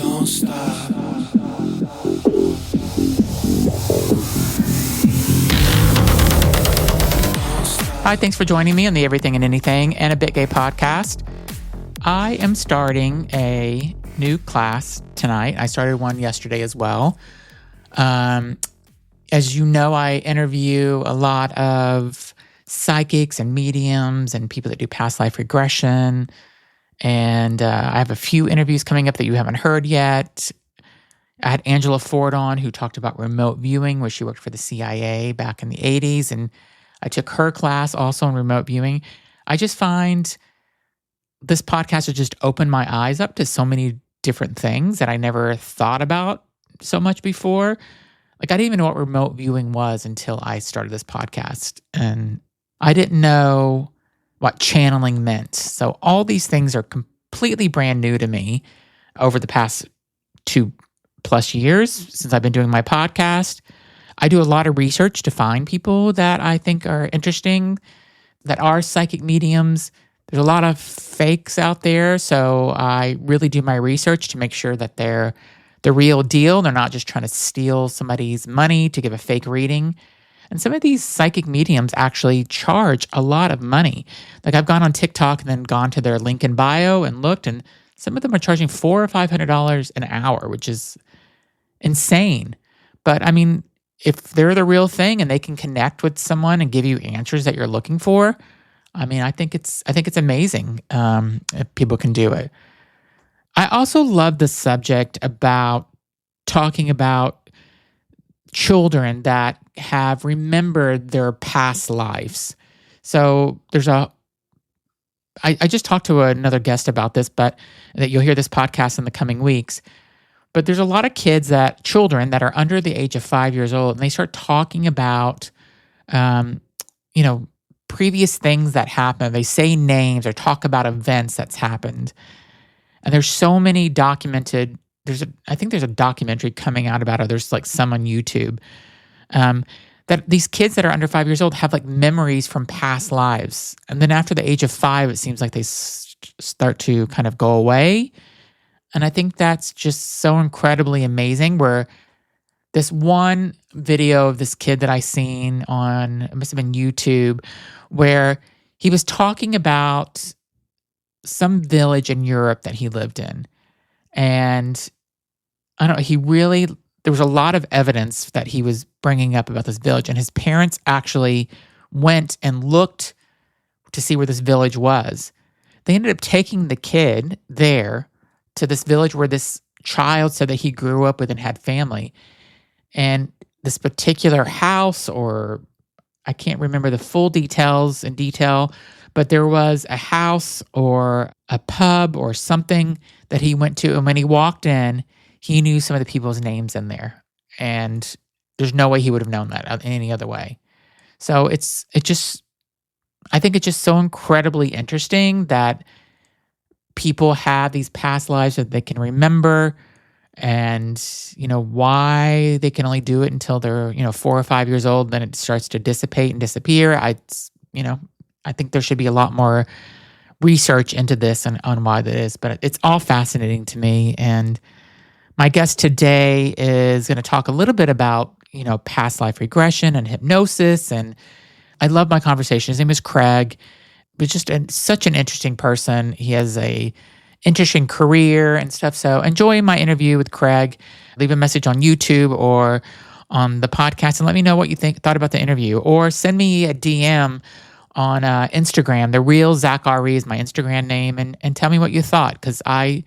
Don't stop. Hi, thanks for joining me on the Everything and Anything and a Bit Gay podcast. I am starting a new class tonight. I started one yesterday as well. As you know, I interview a lot of psychics and mediums and people that do past life regression. And I have a few interviews coming up that you haven't heard yet. I had Angela Ford on, who talked about remote viewing, where she worked for the CIA back in the 80s. And I took her class also on remote viewing. I just find this podcast has just opened my eyes up to so many different things that I never thought about so much before. Like, I didn't even know what remote viewing was until I started this podcast. And I didn't know what channeling meant. So all these things are completely brand new to me over the past 2+ years since I've been doing my podcast. I do a lot of research to find people that I think are interesting, that are psychic mediums. There's a lot of fakes out there, so I really do my research to make sure that they're the real deal. They're not just trying to steal somebody's money to give a fake reading. And some of these psychic mediums actually charge a lot of money. Like, I've gone on TikTok and then gone to their link in bio and looked, and some of them are charging $400 or $500 an hour, which is insane. But I mean, if they're the real thing and they can connect with someone and give you answers that you're looking for, I mean, I think it's amazing if people can do it. I also love the subject about talking about children that have remembered their past lives. So I just talked to another guest about this, but that you'll hear this podcast in the coming weeks. But there's a lot of children that are under the age of 5 years old, and they start talking about, previous things that happened. They say names or talk about events that's happened. And there's so many documented. I think there's a documentary coming out about it. There's like some on YouTube. That these kids that are under 5 years old have like memories from past lives. And then after the age of 5, it seems like they start to kind of go away. And I think that's just so incredibly amazing, where this one video of this kid that I seen on, it must have been YouTube, where he was talking about some village in Europe that he lived in. And I don't know, there was a lot of evidence that he was bringing up about this village. And his parents actually went and looked to see where this village was. They ended up taking the kid there to this village where this child said that he grew up with and had family. And this particular house, or I can't remember the full details in detail, but there was a house or a pub or something that he went to. And when he walked in, he knew some of the people's names in there. And there's no way he would have known that any other way. So I think it's just so incredibly interesting that people have these past lives that they can remember, and why they can only do it until they're 4 or 5 years old. Then it starts to dissipate and disappear. I think there should be a lot more research into this and on why that is. But it's all fascinating to me. And my guest today is going to talk a little bit about past life regression and hypnosis. And I love my conversation. His name is Craig. But just such an interesting person. He has a interesting career and stuff. So enjoy my interview with Craig. Leave a message on YouTube or on the podcast and let me know what you thought about the interview. Or send me a DM on Instagram. The Real Zach RE is my Instagram name. And tell me what you thought, because I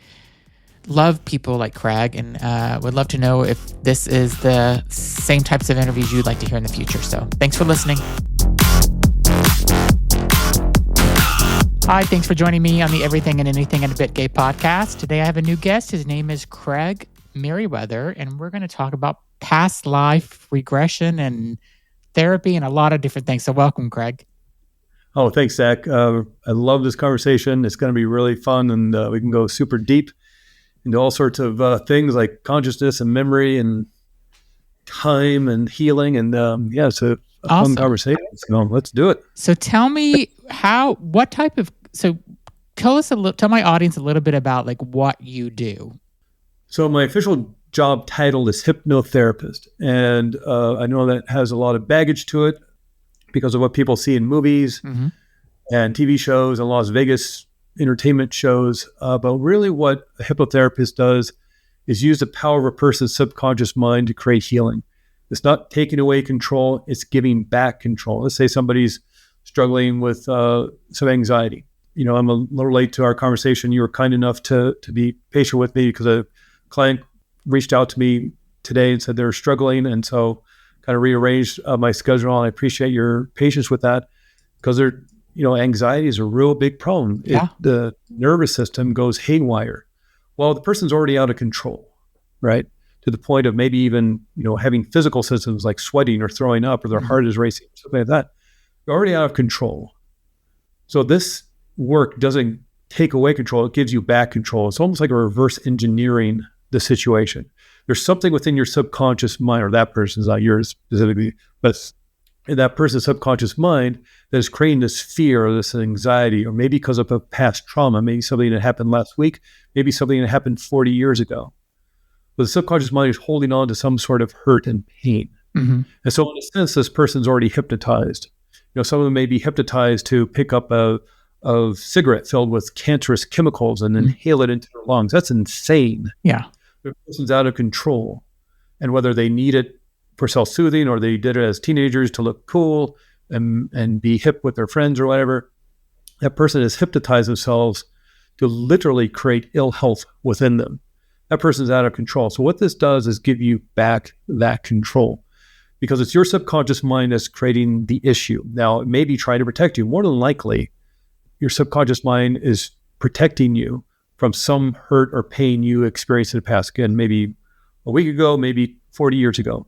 love people like Craig and would love to know if this is the same types of interviews you'd like to hear in the future. So thanks for listening. Hi, thanks for joining me on the Everything and Anything and a Bit Gay podcast. Today I have a new guest. His name is Craig Merriweather, and we're going to talk about past life regression and therapy and a lot of different things. So welcome, Craig. Oh, thanks, Zach. I love this conversation. It's going to be really fun, and we can go super deep into all sorts of things like consciousness and memory and time and healing. And it's a fun conversation. So let's do it. So tell me tell my audience a little bit about like what you do. So my official job title is hypnotherapist. And I know that has a lot of baggage to it because of what people see in movies Mm-hmm. and TV shows and Las Vegas entertainment shows. But really what a hypnotherapist does is use the power of a person's subconscious mind to create healing. It's not taking away control, it's giving back control. Let's say somebody's struggling with some anxiety. I'm a little late to our conversation. You were kind enough to be patient with me because a client reached out to me today and said they were struggling. And so kind of rearranged my schedule. And I appreciate your patience with that because anxiety is a real big problem. Yeah. The nervous system goes haywire. Well, the person's already out of control, right? To the point of maybe even, having physical symptoms like sweating or throwing up or their heart is racing, something like that. They're already out of control. So this work doesn't take away control. It gives you back control. It's almost like a reverse engineering the situation. There's something within your subconscious mind, or that person's, not yours specifically, but in that person's subconscious mind that is creating this fear or this anxiety, or maybe because of a past trauma, maybe something that happened last week, maybe something that happened 40 years ago. But the subconscious mind is holding on to some sort of hurt and pain. Mm-hmm. And so in a sense, this person's already hypnotized. Some of them may be hypnotized to pick up a cigarette filled with cancerous chemicals and inhale it into their lungs. That's insane. Yeah. The person's out of control. And whether they need it for self-soothing or they did it as teenagers to look cool and be hip with their friends or whatever, that person has hypnotized themselves to literally create ill health within them. That person's out of control. So what this does is give you back that control because it's your subconscious mind that's creating the issue. Now, it may be trying to protect you. More than likely, your subconscious mind is protecting you from some hurt or pain you experienced in the past. Again, maybe a week ago, maybe 40 years ago.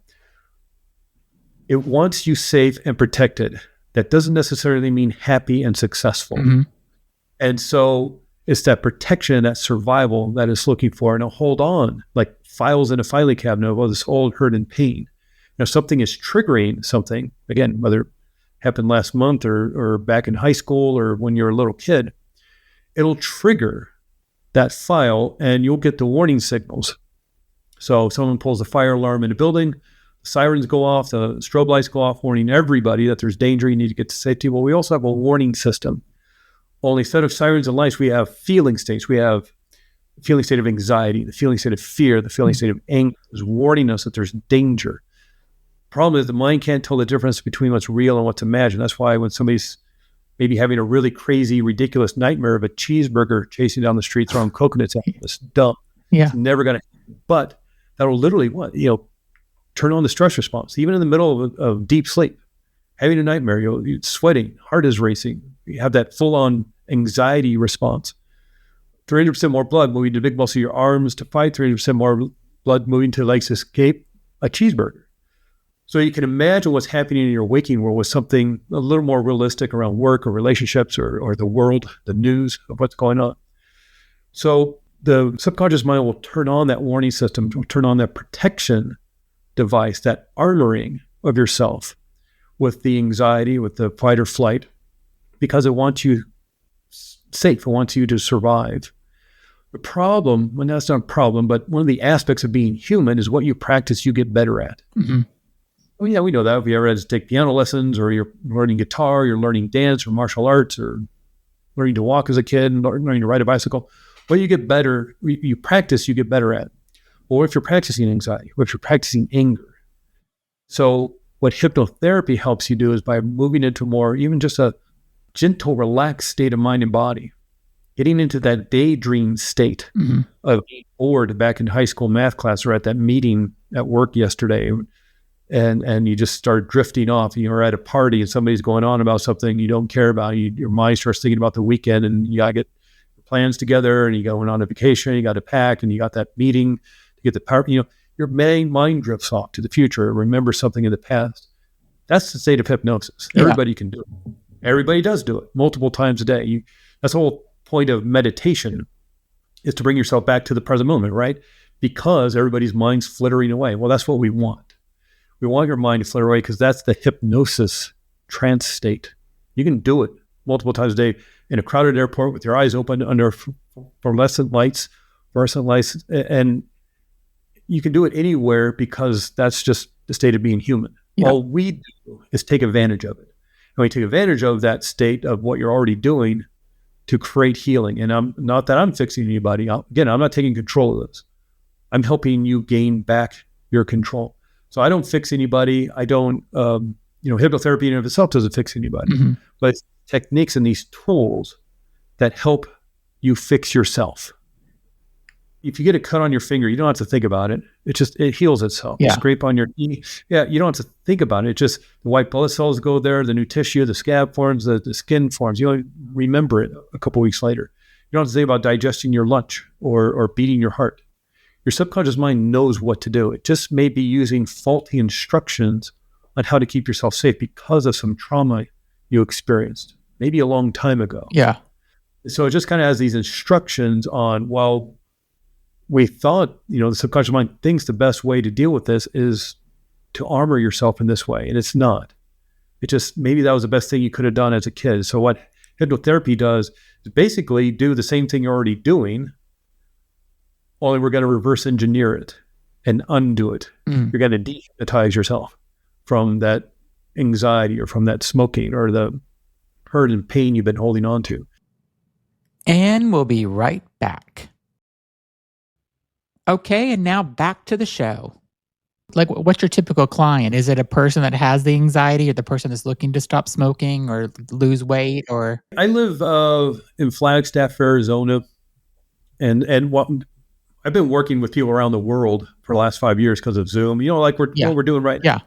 It wants you safe and protected. That doesn't necessarily mean happy and successful. Mm-hmm. And so it's that protection, that survival that it's looking for. And it'll hold on like files in a filing cabinet of all this old hurt and pain. Now, something is triggering something, again, whether it happened last month or back in high school or when you're a little kid, it'll trigger that file and you'll get the warning signals. So if someone pulls a fire alarm in a building, the sirens go off, the strobe lights go off, warning everybody that there's danger, you need to get to safety. Well, we also have a warning system. Only instead of sirens and lights, we have feeling states. We have the feeling state of anxiety, the feeling state of fear, the feeling state of anger is warning us that there's danger. Problem is the mind can't tell the difference between what's real and what's imagined. That's why when somebody's maybe having a really crazy, ridiculous nightmare of a cheeseburger chasing down the street, throwing coconuts at them, it's dumb. Yeah. It's never going to happen. But that'll literally turn on the stress response. Even in the middle of deep sleep, having a nightmare, you're sweating, heart is racing. You have that full-on anxiety response. 300% more blood moving to the big muscle of your arms to fight, 300% more blood moving to the legs to escape a cheeseburger. So you can imagine what's happening in your waking world with something a little more realistic around work or relationships or the world, the news of what's going on. So the subconscious mind will turn on that warning system, will turn on that protection device, that armoring of yourself with the anxiety, with the fight or flight, because it wants you safe. It wants you to survive. The problem, and that's not a problem, but one of the aspects of being human is what you practice, you get better at. Mm-hmm. Oh yeah, we know that. If you ever had to take piano lessons or you're learning guitar, you're learning dance or martial arts or learning to walk as a kid and learning to ride a bicycle, what you get better, you practice, you get better at. Or if you're practicing anxiety, or if you're practicing anger. So what hypnotherapy helps you do is by moving into more, even just a gentle, relaxed state of mind and body, getting into that daydream state of being bored back in high school math class or at that meeting at work yesterday. And you just start drifting off. You're at a party and somebody's going on about something you don't care about. Your mind starts thinking about the weekend and you got to get plans together and you're going on a vacation, you got to pack and you got that meeting to get the power. Your main mind drifts off to the future, remember something in the past. That's the state of hypnosis. Yeah. Everybody can do it. Everybody does do it multiple times a day. That's the whole point of meditation is to bring yourself back to the present moment, right? Because everybody's mind's flittering away. Well, that's what we want. We want your mind to flitter away because that's the hypnosis trance state. You can do it multiple times a day in a crowded airport with your eyes open under fluorescent lights, and you can do it anywhere because that's just the state of being human. Yeah. All we do is take advantage of it. And we take advantage of that state of what you're already doing to create healing. And I'm not that I'm fixing anybody. Again, I'm not taking control of this. I'm helping you gain back your control. So I don't fix anybody. I don't, hypnotherapy in and of itself doesn't fix anybody. Mm-hmm. But it's techniques and these tools that help you fix yourself. If you get a cut on your finger, you don't have to think about it. It heals itself. Yeah. You scrape on your knee. Yeah, you don't have to think about it. It just, the white blood cells go there, the new tissue, the scab forms, the skin forms. You only remember it a couple weeks later. You don't have to think about digesting your lunch or beating your heart. Your subconscious mind knows what to do. It just may be using faulty instructions on how to keep yourself safe because of some trauma you experienced, maybe a long time ago. Yeah. So it just kind of has these instructions on, well, we thought, the subconscious mind thinks the best way to deal with this is to armor yourself in this way. And it's not. It just, maybe that was the best thing you could have done as a kid. So what hypnotherapy does is basically do the same thing you're already doing, only we're going to reverse engineer it and undo it. You're going to dehypnotize yourself from that anxiety or from that smoking or the hurt and pain you've been holding on to. And we'll be right back. Okay, and now back to the show. Like, what's your typical client? Is it a person that has the anxiety or the person that's looking to stop smoking or lose weight? Or I live in Flagstaff, Arizona, and what I've been working with people around the world for the last 5 years because of Zoom. Like what we're doing right now.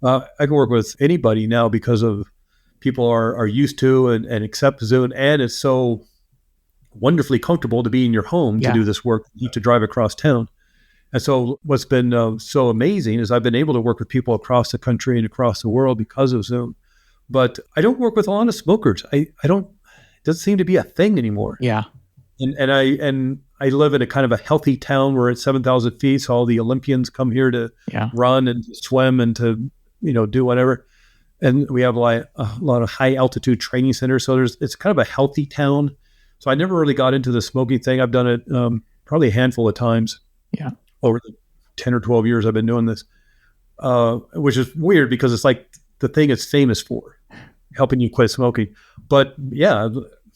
I can work with anybody now because of people are used to and accept Zoom, and it's so wonderfully comfortable to be in your home to do this work, you have to drive across town. And so what's been so amazing is I've been able to work with people across the country and across the world because of Zoom. But I don't work with a lot of smokers. I don't, it doesn't seem to be a thing anymore. Yeah. And I live in a kind of a healthy town where it's 7,000 feet. So all the Olympians come here to run and swim and to, do whatever. And we have a lot of high altitude training centers. So it's kind of a healthy town. So I never really got into the smoking thing. I've done it probably a handful of times over the 10 or 12 years I've been doing this, which is weird because it's like the thing it's famous for, helping you quit smoking. But yeah,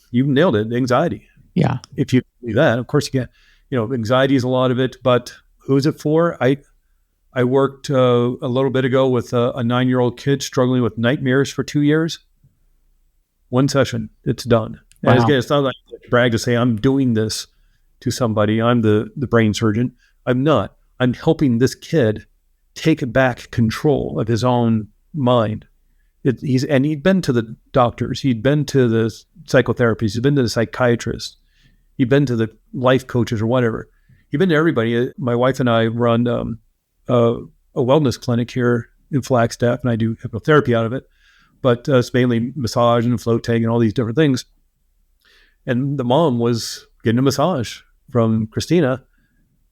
you nailed it, anxiety. Yeah. If you believe that, of course you can. Anxiety is a lot of it, but who's it for? I worked a little bit ago with a 9-year-old kid struggling with nightmares for 2 years. One session, it's done. Wow. And again, it's not like I brag to say I'm doing this to somebody. I'm the brain surgeon. I'm not. I'm helping this kid take back control of his own mind. He'd been to the doctors. He'd been to the psychotherapists. He'd been to the psychiatrists. He'd been to the life coaches or whatever. He'd been to everybody. My wife and I run a wellness clinic here in Flagstaff, and I do hypnotherapy out of it. But it's mainly massage and float tank and all these different things. And the mom was getting a massage from Christina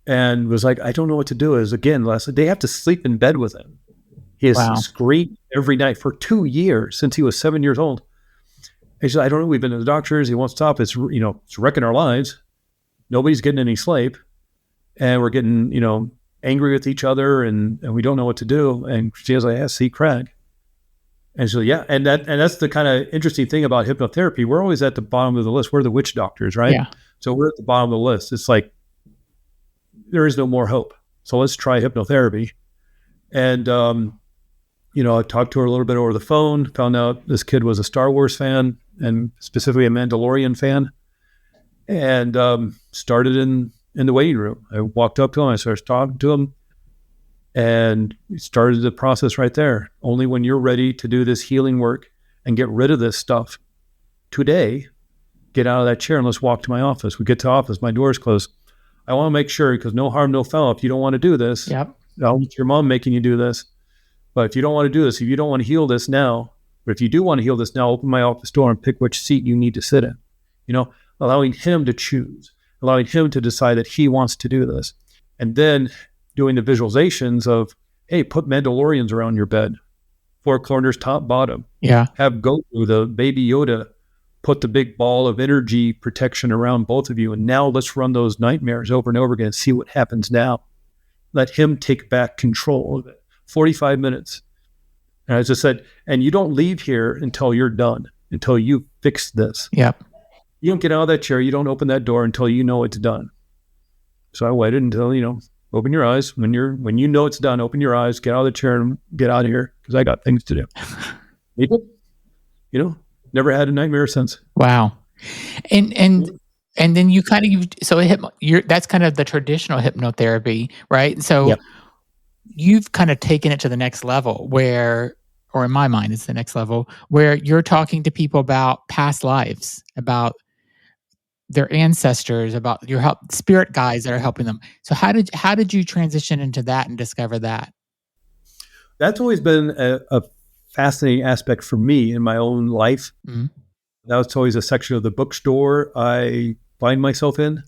and was like, I don't know what to do. They have to sleep in bed with him. He has screamed every night for 2 years since he was 7 years old. And she said, I don't know. We've been to the doctors. He won't stop. It's wrecking our lives. Nobody's getting any sleep. And we're getting, angry with each other and we don't know what to do. And Christina's like, see Craig. And so, and that's the kind of interesting thing about hypnotherapy. We're always at the bottom of the list. We're the witch doctors, right? Yeah. So we're at the bottom of the list. It's like, there is no more hope. So let's try hypnotherapy. And, I talked to her a little bit over the phone, found out this kid was a Star Wars fan and specifically a Mandalorian fan, and started in the waiting room. I walked up to him. I started talking to him. And we started the process right there. Only when you're ready to do this healing work and get rid of this stuff today, get out of that chair and let's walk to my office. We get to office, my door's closed. I want to make sure, because no harm, no foul. If you don't want to do this, I'll let your mom making you do this. But if you don't want to do this, if you don't want to heal this now, but if you do want to heal this now, open my office door and pick which seat you need to sit in. Allowing him to choose, allowing him to decide that he wants to do this. And then doing the visualizations of, hey, put Mandalorians around your bed, 4 corners, top, bottom. Yeah. Have Goku, the baby Yoda, put the big ball of energy protection around both of you. And now let's run those nightmares over and over again and see what happens now. let him take back control of it. 45 minutes. And I just said, and you don't leave here until you're done, until you fix this. Yep. You don't get out of that chair. You don't open that door until you know it's done. So I waited until, open your eyes. When you know it's done, open your eyes, get out of the chair and get out of here because I got things to do. People, never had a nightmare since. Wow. And then you kind of, that's kind of the traditional hypnotherapy, right? So Yep. you've kind of taken it to the next level or in my mind, it's the next level where you're talking to people about past lives, about their ancestors, about your spirit guides that are helping them. So how did you transition into that and discover that? That's always been a fascinating aspect for me in my own life. Mm-hmm. That's always a section of the bookstore I find myself in.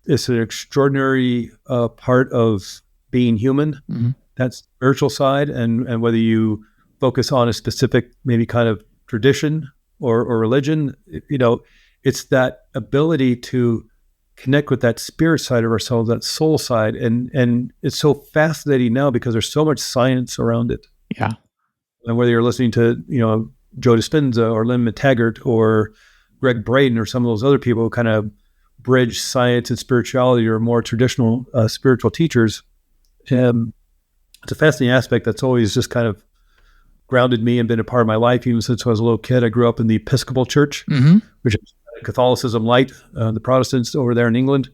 It's an extraordinary part of being human, mm-hmm. that spiritual side, and whether you focus on a specific maybe kind of tradition or religion, it's that ability to connect with that spirit side of ourselves, that soul side. And it's so fascinating now because there's so much science around it. Yeah. And whether you're listening to, Joe Dispenza or Lynn McTaggart or Greg Braden or some of those other people who kind of bridge science and spirituality or more traditional spiritual teachers, it's a fascinating aspect that's always just kind of grounded me and been a part of my life even since I was a little kid. I grew up in the Episcopal Church, mm-hmm. which is Catholicism light, the Protestants over there in England.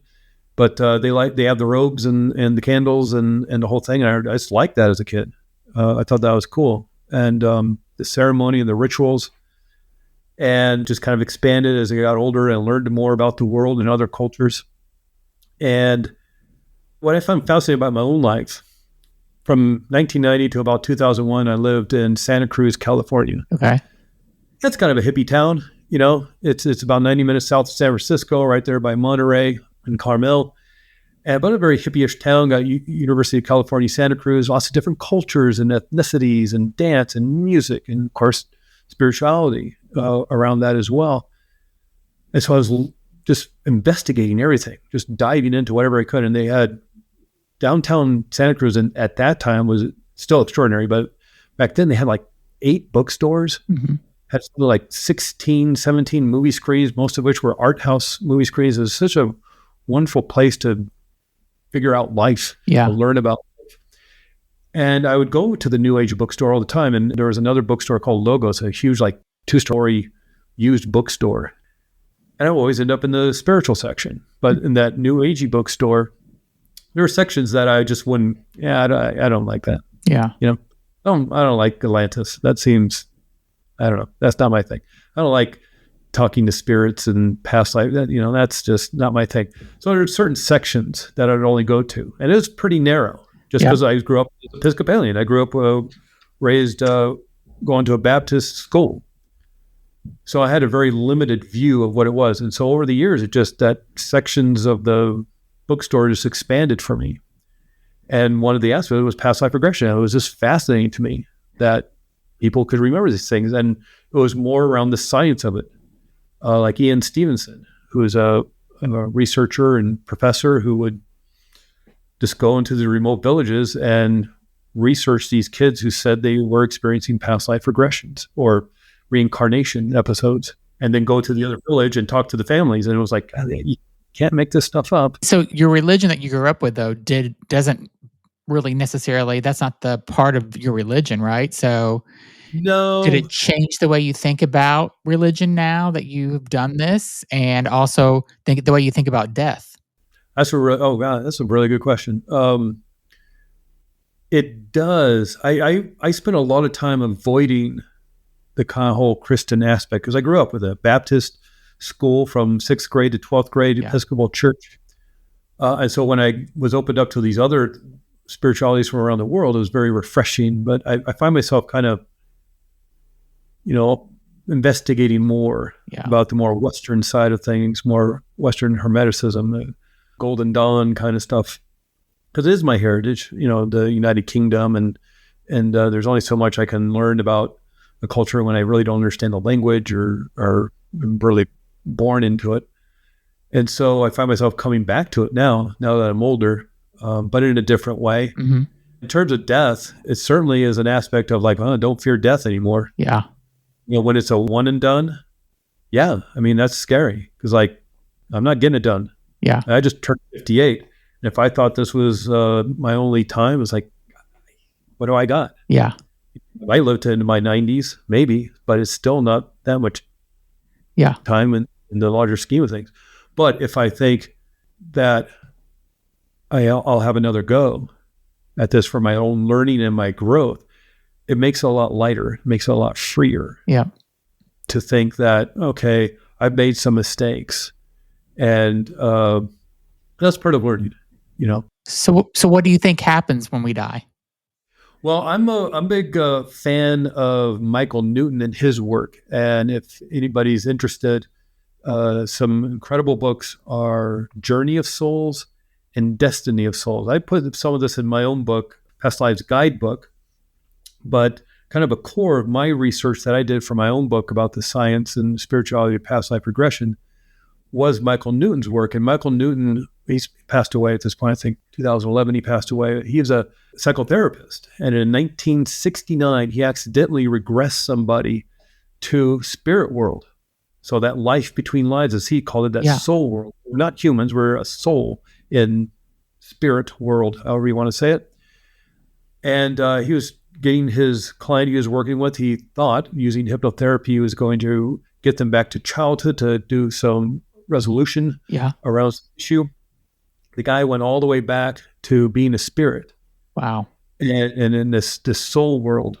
But they have the robes and the candles and the whole thing. And I just liked that as a kid. I thought that was cool. And the ceremony and the rituals, and just kind of expanded as I got older and learned more about the world and other cultures. And what I found fascinating about my own life, from 1990 to about 2001, I lived in Santa Cruz, California. Okay. That's kind of a hippie town. It's about 90 minutes south of San Francisco, right there by Monterey and Carmel. But a very hippie-ish town, got University of California, Santa Cruz, lots of different cultures and ethnicities and dance and music and, of course, spirituality around that as well. And so I was just investigating everything, just diving into whatever I could. And they had downtown Santa Cruz, and at that time was still extraordinary, but back then they had like 8 bookstores, mm-hmm. had something like 16, 17 movie screens, most of which were art house movie screens. It was such a wonderful place to figure out life, to learn about life. And I would go to the New Age bookstore all the time. And there was another bookstore called Logos, a huge, like 2-story used bookstore. And I would always end up in the spiritual section. But in that New Agey bookstore, there were sections that I just wouldn't, I don't like that. Yeah. I don't like Atlantis. That seems, I don't know. That's not my thing. I don't like talking to spirits and past life. That's just not my thing. So there are certain sections that I'd only go to. And it was pretty narrow just because I grew up Episcopalian. I grew up raised going to a Baptist school. So I had a very limited view of what it was. And so over the years, it just that sections of the bookstore just expanded for me. And one of the aspects was past life regression. It was just fascinating to me that people could remember these things. And it was more around the science of it. Like Ian Stevenson, who is a researcher and professor who would just go into the remote villages and research these kids who said they were experiencing past life regressions or reincarnation episodes, and then go to the other village and talk to the families. And it was like, you can't make this stuff up. So your religion that you grew up with, though, doesn't really necessarily, that's not the part of your religion, right? So no. Did it change the way you think about religion now that you've done this, and also the way you think about death? That's that's a really good question. It does. I spent a lot of time avoiding the kind of whole Christian aspect because I grew up with a Baptist school from 6th grade to 12th grade, Episcopal Church. And so when I was opened up to these other spiritualities from around the world, it was very refreshing. But I find myself kind of, investigating more about the more Western side of things, more Western Hermeticism, the Golden Dawn kind of stuff. Because it is my heritage, the United Kingdom, and there's only so much I can learn about a culture when I really don't understand the language or am really born into it. And so I find myself coming back to it now that I'm older, but in a different way. Hmm. In terms of death, it certainly is an aspect of like, oh, don't fear death anymore. Yeah. When it's a one and done, yeah, I mean, that's scary because like, I'm not getting it done. Yeah. I just turned 58. And if I thought this was my only time, it's like, what do I got? Yeah. I lived into my 90s, maybe, but it's still not that much Yeah. time in the larger scheme of things. But if I think that I'll have another go at this for my own learning and my growth, it makes it a lot lighter. It makes it a lot freer Yeah. to think that, okay, I've made some mistakes. And that's part of learning, you know? So what do you think happens when we die? Well, I'm a big fan of Michael Newton and his work. And if anybody's interested, some incredible books are Journey of Souls and Destiny of Souls. I put some of this in my own book, Past Lives Guidebook, but kind of a core of my research that I did for my own book about the science and spirituality of past life regression was Michael Newton's work. And Michael Newton, he's passed away at this point, I think 2011 he passed away. He was a psychotherapist. And in 1969, he accidentally regressed somebody to spirit world. So that life between lives, as he called it, that soul world. We're not humans, we're a soul in spirit world, however you want to say it. And he was getting his client he was working with, he thought, using hypnotherapy, he was going to get them back to childhood to do some resolution around the issue. The guy went all the way back to being a spirit. Wow. And in this soul world.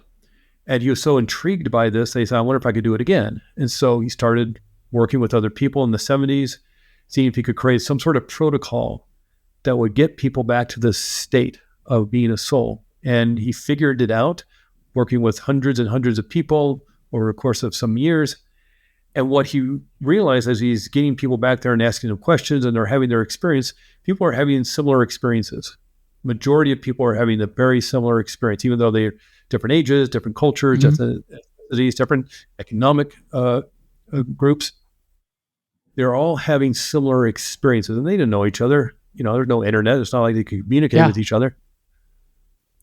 And he was so intrigued by this, they said, I wonder if I could do it again. And so he started working with other people in the 70s, seeing if he could create some sort of protocol that would get people back to this state of being a soul. And he figured it out, working with hundreds and hundreds of people over the course of some years. And what he realized as he's getting people back there and asking them questions and they're having their experience, people are having similar experiences. Majority of people are having a very similar experience, even though they're different ages, different cultures, different ethnicities, different economic groups. They're all having similar experiences and they didn't know each other. You know, there's no internet. It's not like they could communicate with each other.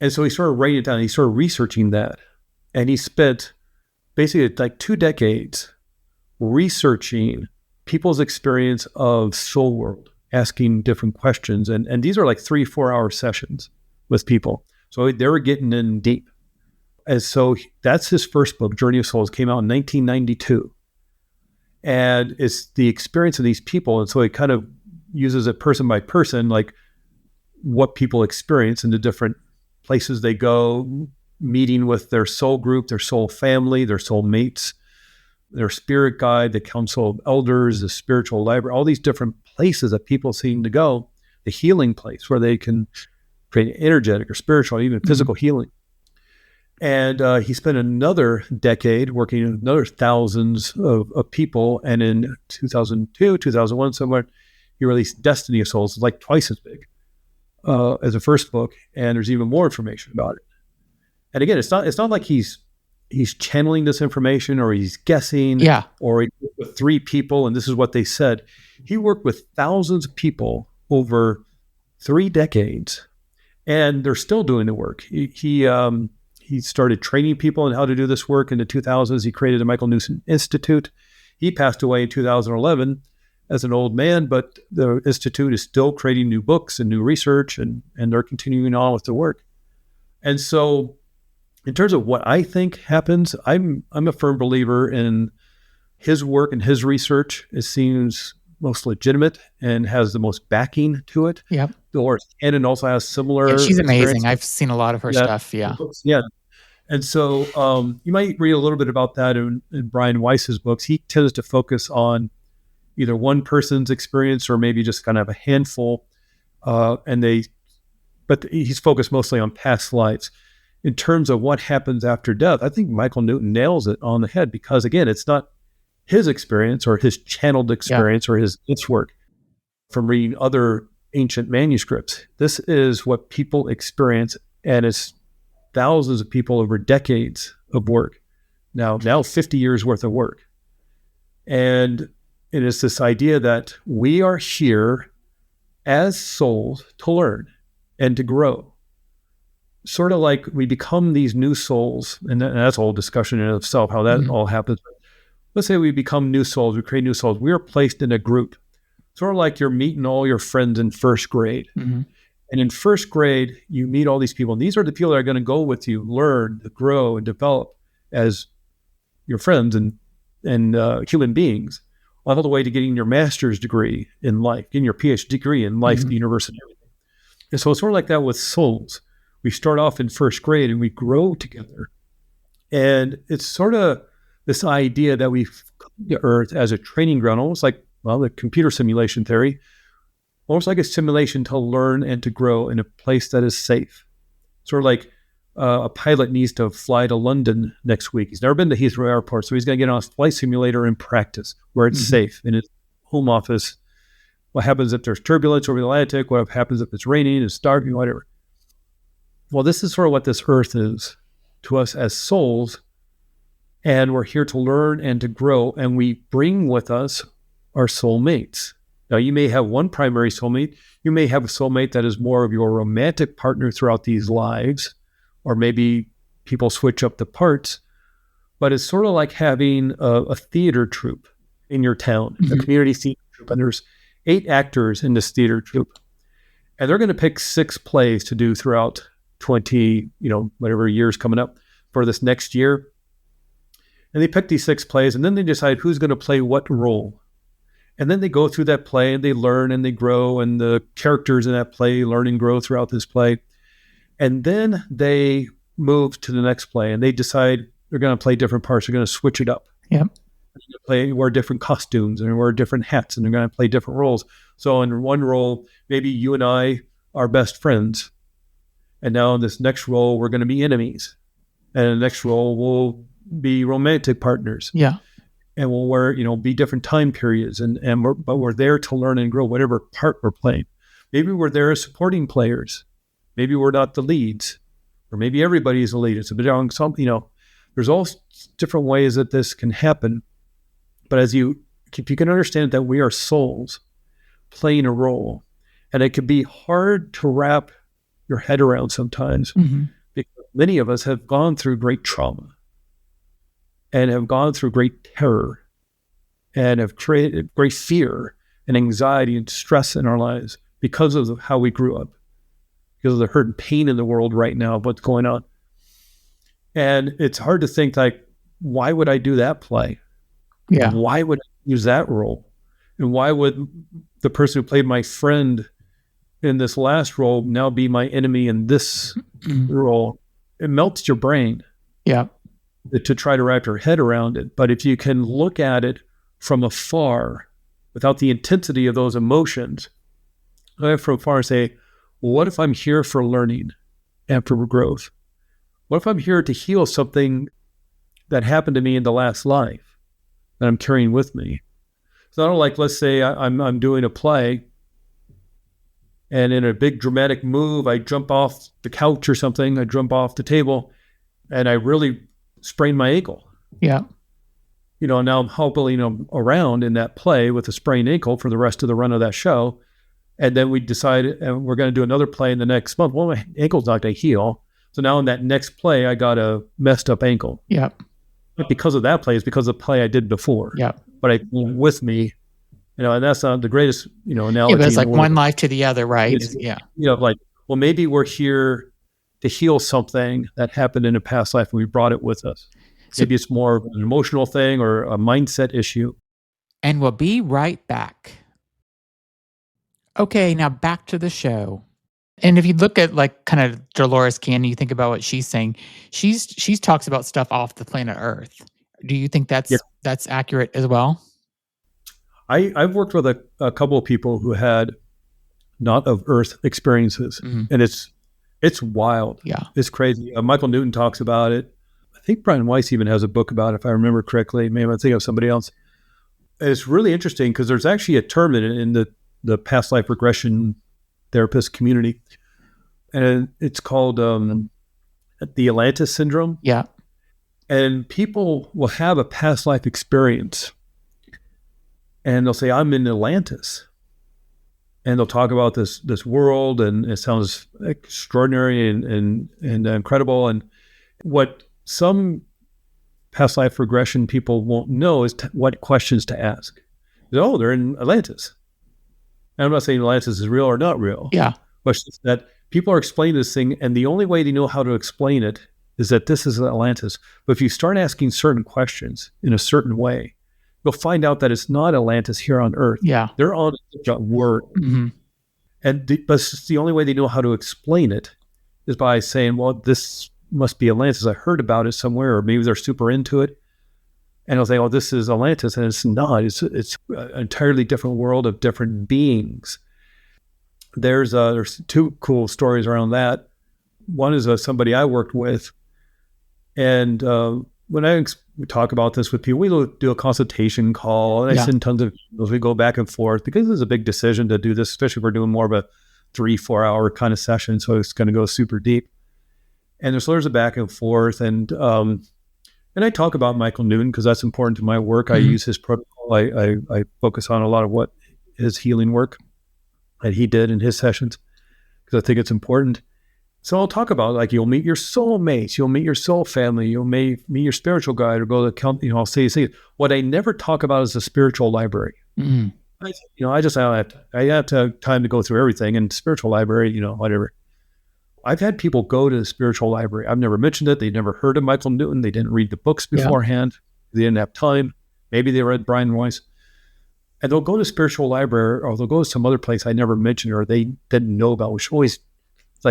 And so he started writing it down. He started researching that. And he spent basically like 2 decades researching people's experience of soul world, asking different questions. And these are like 3-4 hour sessions with people. So they were getting in deep. And so that's his first book, Journey of Souls, came out in 1992. And it's the experience of these people. And so it kind of uses it person by person, like what people experience in the different places they go, meeting with their soul group, their soul family, their soul mates, their spirit guide, the council of elders, the spiritual library, all these different places that people seem to go, the healing place where they can create energetic or spiritual, even physical healing. And he spent another decade working with another thousands of people. And in 2002, 2001, somewhere, he released Destiny of Souls. It's like twice as big as the first book. And there's even more information about it. And again, it's not like he's channeling this information or he's guessing or he worked with 3 people and this is what they said. He worked with thousands of people over 3 decades and they're still doing the work. He started training people in how to do this work in the 2000s. He created the Michael Newton Institute. He passed away in 2011 as an old man, but the Institute is still creating new books and new research and they're continuing on with the work. And so in terms of what I think happens, I'm a firm believer in his work and his research. It seems most legitimate and has the most backing to it. Yep. Dolores Cannon also has similar. Yeah, she's amazing. I've seen a lot of her stuff. Yeah. Yeah. And so you might read a little bit about that in Brian Weiss's books. He tends to focus on either one person's experience or maybe just kind of a handful. But he's focused mostly on past lives. In terms of what happens after death, I think Michael Newton nails it on the head because, again, it's not his experience or his channeled experience or his work from reading other ancient manuscripts. This is what people experience, and it's thousands of people over decades of work. Now 50 years worth of work. And it is this idea that we are here as souls to learn. and to grow. Sort of like we become these new souls, and that's a whole discussion in itself, how that all happens. Let's say we become new souls, we create new souls. We are placed in a group, sort of like you're meeting all your friends in first grade. And in first grade, you meet all these people, and these are the people that are going to go with you, learn, grow, and develop as your friends and human beings, all the way to getting your master's degree in life, getting your PhD degree in life, the university, everything. And so it's sort of like that with souls. We start off in first grade and we grow together. And it's sort of this idea that we come to Earth as a training ground, almost like, well, the computer simulation theory, almost like a simulation to learn and to grow in a place that is safe. Sort of like a pilot needs to fly to London next week. He's never been to Heathrow Airport, so he's going to get on a flight simulator and practice where it's safe in his home office. What happens if there's turbulence over the Atlantic? What happens if it's raining, it's dark, whatever? Well, this is sort of what this Earth is to us as souls, and we're here to learn and to grow, and we bring with us our soulmates. Now, you may have one primary soulmate. You may have a soulmate that is more of your romantic partner throughout these lives, or maybe people switch up the parts, but it's sort of like having a theater troupe in your town, a community theater troupe, and there's 8 actors in this theater troupe, and they're going to pick 6 plays to do throughout 20, whatever years coming up for this next year. And they pick these 6 plays, and then they decide who's going to play what role. And then they go through that play and they learn and they grow, and the characters in that play learn and grow throughout this play. And then they move to the next play and they decide they're going to play different parts. They're going to switch it up. Yep. Wear different costumes and wear different hats, and they're going to play different roles. So in one role, maybe you and I are best friends. And now in this next role, we're going to be enemies. And in the next role, we'll be romantic partners. Yeah. And we'll wear, be different time periods. But we're there to learn and grow whatever part we're playing. Maybe we're there as supporting players. Maybe we're not the leads. Or maybe everybody is a lead. It's a bit on some, there's all different ways that this can happen. But if you can understand that we are souls playing a role, and it can be hard to wrap your head around sometimes, because many of us have gone through great trauma and have gone through great terror and have created great fear and anxiety and stress in our lives because of how we grew up, because of the hurt and pain in the world right now of what's going on. And it's hard to think, like, why would I do that play? Yeah. Why would I use that role? And why would the person who played my friend in this last role now be my enemy in this role? It melts your brain. Yeah. To try to wrap your head around it. But if you can look at it from afar without the intensity of those emotions, from afar and say, well, what if I'm here for learning and for growth? What if I'm here to heal something that happened to me in the last life that I'm carrying with me? It's not like, let's say I'm doing a play, and in a big dramatic move, I jump off the couch or something, I jump off the table, and I really sprain my ankle. Yeah. Now I'm hobbling around in that play with a sprained ankle for the rest of the run of that show. And then we decide we're going to do another play in the next month. Well, my ankle's not going to heal. So now in that next play, I got a messed up ankle. Yeah. But because of that play, it's because of the play I did before. Yeah. But I with me, and that's not the greatest, analogy. Yeah, but it's like one life to the other, right? Well, maybe we're here to heal something that happened in a past life and we brought it with us. Maybe it's more of an emotional thing or a mindset issue. And we'll be right back. Okay, now back to the show. And if you look at like kind of Dolores Cannon, you think about what she's saying. She's talks about stuff off the planet Earth. Do you think that's accurate as well? I've worked with a couple of people who had not of Earth experiences, and it's wild. Yeah, it's crazy. Michael Newton talks about it. I think Brian Weiss even has a book about it, if I remember correctly. Maybe I'm thinking of somebody else. And it's really interesting because there's actually a term in the past life regression therapist community, and it's called the Atlantis syndrome. Yeah. And people will have a past life experience and they'll say, I'm in Atlantis. and they'll talk about this world, and it sounds extraordinary and incredible. And what some past life regression people won't know is what questions to ask. Oh, they're in Atlantis. And I'm not saying Atlantis is real or not real. Yeah. But it's just that people are explaining this thing, and the only way they know how to explain it is that this is Atlantis. But if you start asking certain questions in a certain way, you'll find out that it's not Atlantis here on Earth. Yeah. They're on a different world. Mm-hmm. But it's the only way they know how to explain it is by saying, well, this must be Atlantis. I heard about it somewhere, or maybe they're super into it. And they'll say, oh, this is Atlantis. And it's not. It's an entirely different world of different beings. There's two cool stories around that. One is somebody I worked with. And when I talk about this with people, we do a consultation call, and I send tons of emails. We go back and forth because it's a big decision to do this, especially if we're doing more of a 3-4 hour kind of session. So it's going to go super deep. And there's a back and forth. And I talk about Michael Newton because that's important to my work. I use his protocol. I focus on a lot of what his healing work that he did in his sessions because I think it's important. So I'll talk about, like, you'll meet your soulmates, you'll meet your soul family, you'll meet your spiritual guide, or go to count. I'll say what I never talk about is the spiritual library. Mm-hmm. I have to have time to go through everything, and spiritual library, whatever. I've had people go to the spiritual library. I've never mentioned it. They'd never heard of Michael Newton. They didn't read the books beforehand. They didn't have time. Maybe they read Brian Weiss. And they'll go to spiritual library, or they'll go to some other place I never mentioned or they didn't know about, which always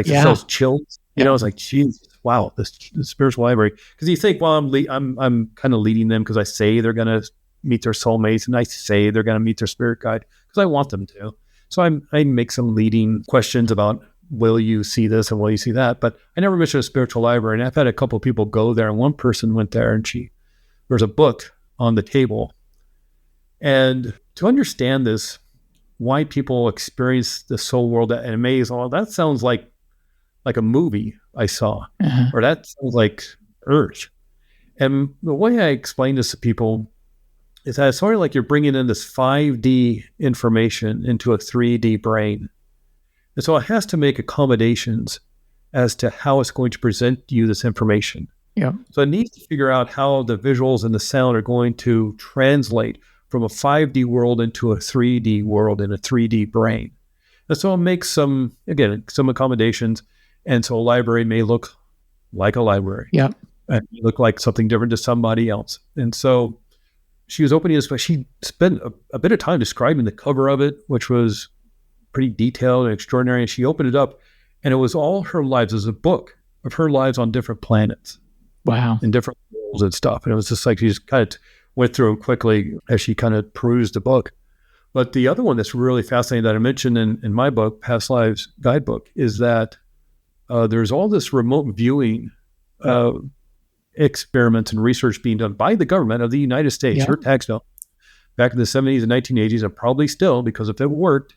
feels chills. It's like, geez, wow, this spiritual library. Because you think, well, I'm kind of leading them because I say they're going to meet their soulmates, and I say they're going to meet their spirit guide because I want them to. So I make some leading questions about, will you see this and will you see that? But I never mentioned a spiritual library. And I've had a couple of people go there, and one person went there, and there's a book on the table. And to understand this, why people experience the soul world and amaze, that sounds like a movie I saw, or that sounds like Earth. And the way I explain this to people is that it's sort of like you're bringing in this 5D information into a 3D brain. And so it has to make accommodations as to how it's going to present you this information. Yeah. So it needs to figure out how the visuals and the sound are going to translate from a 5D world into a 3D world in a 3D brain. And so it makes some accommodations. And so a library may look like a library. Yeah. And look like something different to somebody else. And so she was opening this, but she spent a bit of time describing the cover of it, which was pretty detailed and extraordinary. And she opened it up, and it was all her lives. It was a book of her lives on different planets. Wow. In different worlds and stuff. And it was just like she just kind of went through them quickly as she kind of perused the book. But the other one that's really fascinating that I mentioned in my book, Past Lives Guidebook, is that there's all this remote viewing experiments and research being done by the government of the United States, her tax bill, back in the 70s and 1980s, and probably still, because if it worked,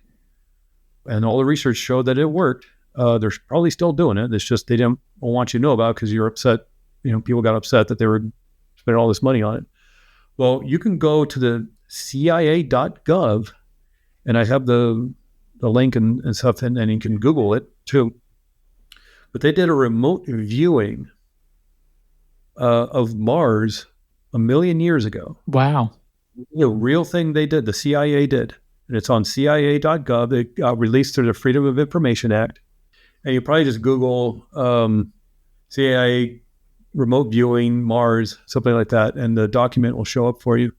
and all the research showed that it worked, they're probably still doing it. It's just they don't want you to know about it because you're upset. People got upset that they were spending all this money on it. Well, you can go to the CIA.gov, and I have the link and stuff, and you can Google it too. But they did a remote viewing of Mars 1 million years ago. Wow. The real thing they did, the CIA did. And it's on CIA.gov. It got released through the Freedom of Information Act. And you probably just Google CIA remote viewing Mars, something like that, and the document will show up for you.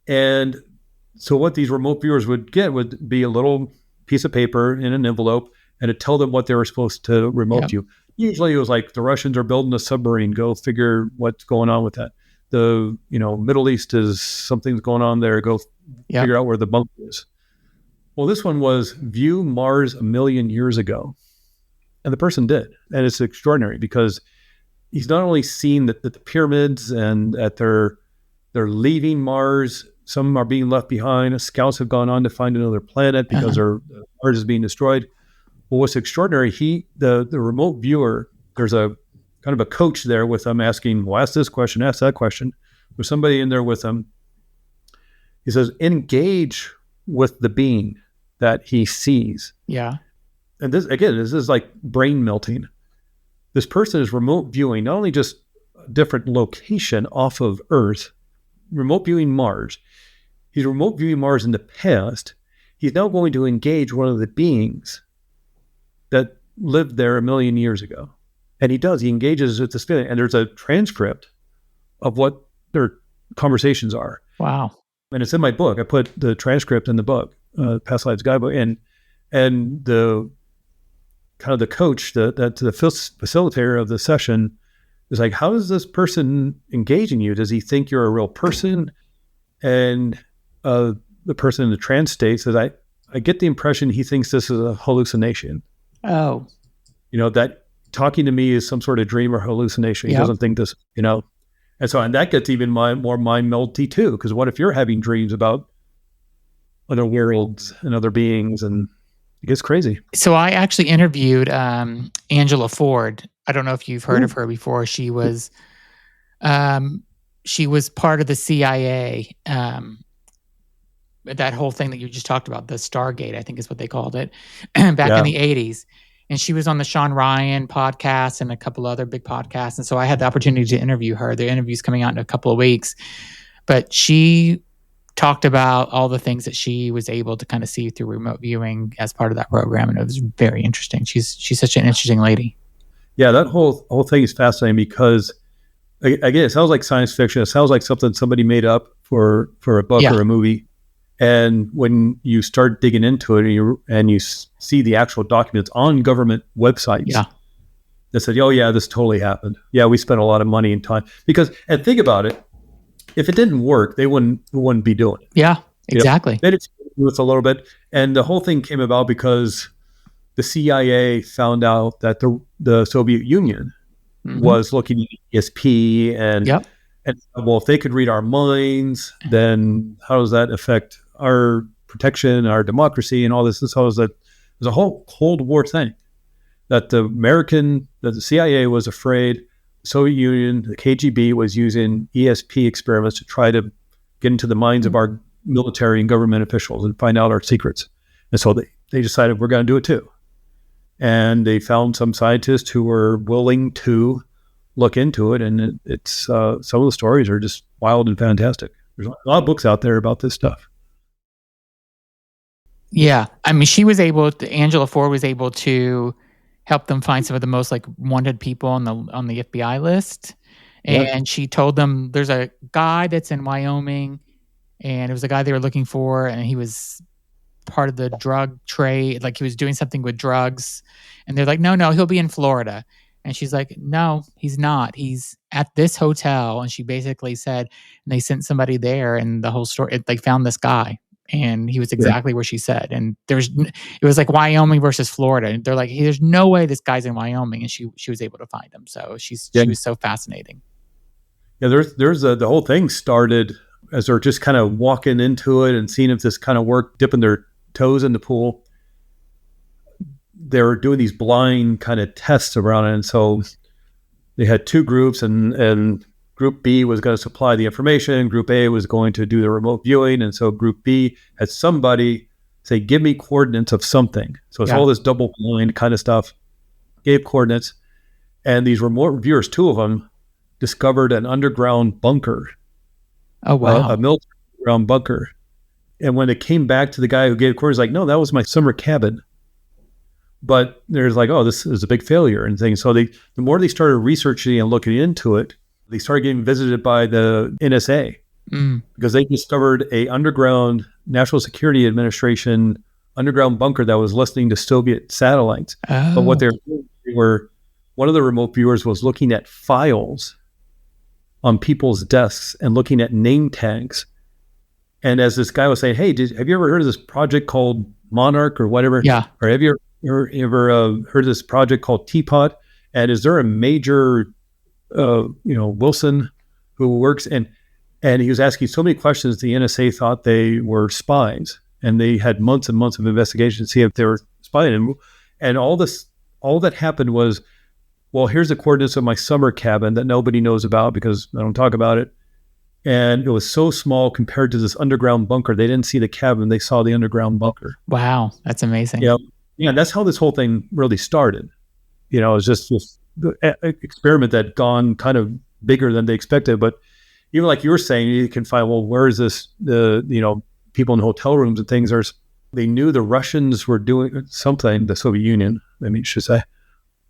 And so what these remote viewers would get would be a little piece of paper in an envelope, and it tell them what they were supposed to remote view. Usually it was like, the Russians are building a submarine, go figure what's going on with that. The Middle East is something's going on there, go figure out where the bunker is. Well, this one was view Mars 1 million years ago. And the person did. And it's extraordinary because he's not only seen that the pyramids and that they're leaving Mars, some are being left behind. Scouts have gone on to find another planet because Mars is being destroyed. Well, what's extraordinary, the remote viewer, there's a kind of a coach there with them asking, well, ask this question, ask that question. There's somebody in there with them. He says, engage with the being. that he sees. Yeah. And this is like brain melting. This person is remote viewing not only just a different location off of Earth, remote viewing Mars. He's remote viewing Mars in the past. He's now going to engage one of the beings that lived there 1,000,000 years ago. And he does. He engages with this feeling. And there's a transcript of what their conversations are. Wow. And it's in my book. I put the transcript in the book, Past Lives Guidebook. And the kind of the coach, the facilitator of the session is like, how is this person engaging you? Does he think you're a real person? And the person in the trance state says, I get the impression he thinks this is a hallucination. Oh. That talking to me is some sort of dream or hallucination. He doesn't think this, and that gets even more mind melty too. Because what if you're having dreams about other worlds and other beings, and it gets crazy. So I actually interviewed Angela Ford. I don't know if you've heard of her before. She was part of the CIA. That whole thing that you just talked about, the Stargate, I think is what they called it, back in the 80s. And she was on the Sean Ryan podcast and a couple other big podcasts. And so I had the opportunity to interview her. The interview's coming out in a couple of weeks. But she talked about all the things that she was able to kind of see through remote viewing as part of that program. And it was very interesting. She's such an interesting lady. Yeah, that whole thing is fascinating because, again, it sounds like science fiction. It sounds like something somebody made up for a book or a movie. And when you start digging into it and you see the actual documents on government websites that said, oh yeah, this totally happened. Yeah, we spent a lot of money and time and think about it. If it didn't work, they wouldn't be doing it. Yeah, exactly. They did with a little bit. And the whole thing came about because the CIA found out that the Soviet Union was looking at ESP and well, if they could read our minds, then how does that affect our protection, our democracy, and all this? This was there's a whole Cold War thing that the CIA was afraid the Soviet Union, the KGB was using ESP experiments to try to get into the minds of our military and government officials and find out our secrets. And so they decided we're going to do it too. And they found some scientists who were willing to look into it. And it's some of the stories are just wild and fantastic. There's a lot of books out there about this stuff. Yeah. I mean, Angela Ford was able to help them find some of the most wanted people on the FBI list. And she told them there's a guy that's in Wyoming, and it was a guy they were looking for, and he was part of the drug trade. He was doing something with drugs. And they're like, no, he'll be in Florida. And she's like, no, he's not. He's at this hotel. And she basically said, and they sent somebody there, and the whole story, they found this guy. And he was exactly where she said. And it was like Wyoming versus Florida. And they're like, hey, there's no way this guy's in Wyoming. And she was able to find him. So she was so fascinating. Yeah, there's the whole thing started as they're just kind of walking into it and seeing if this kind of worked, dipping their toes in the pool. They were doing these blind kind of tests around it. And so they had two groups, and Group B was going to supply the information. Group A was going to do the remote viewing. And so Group B had somebody say, give me coordinates of something. So it's all this double blind kind of stuff. Gave coordinates. And these remote viewers, two of them, discovered an underground bunker. Oh, wow. A military underground bunker. And when it came back to the guy who gave coordinates, no, that was my summer cabin. But there's this is a big failure and things. So the more they started researching and looking into it, they started getting visited by the NSA because they discovered a underground National Security Administration underground bunker that was listening to Soviet satellites. Oh. But what they were, one of the remote viewers was looking at files on people's desks and looking at name tags. And as this guy was saying, hey, have you ever heard of this project called Monarch or whatever? Yeah. Or have you ever heard of this project called Teapot? And is there a major Wilson who works and he was asking so many questions, the NSA thought they were spies, and they had months and months of investigation to see if they were spying. And all that happened was, well, here's the coordinates of my summer cabin that nobody knows about because I don't talk about it. And it was so small compared to this underground bunker. They didn't see the cabin; they saw the underground bunker. Wow, that's amazing. Yeah, yeah. That's how this whole thing really started. It was just this experiment that gone kind of bigger than they expected. But even like you were saying, you can find, well, where is this? People in hotel rooms and things. They knew the Russians were doing something. The Soviet Union, should say,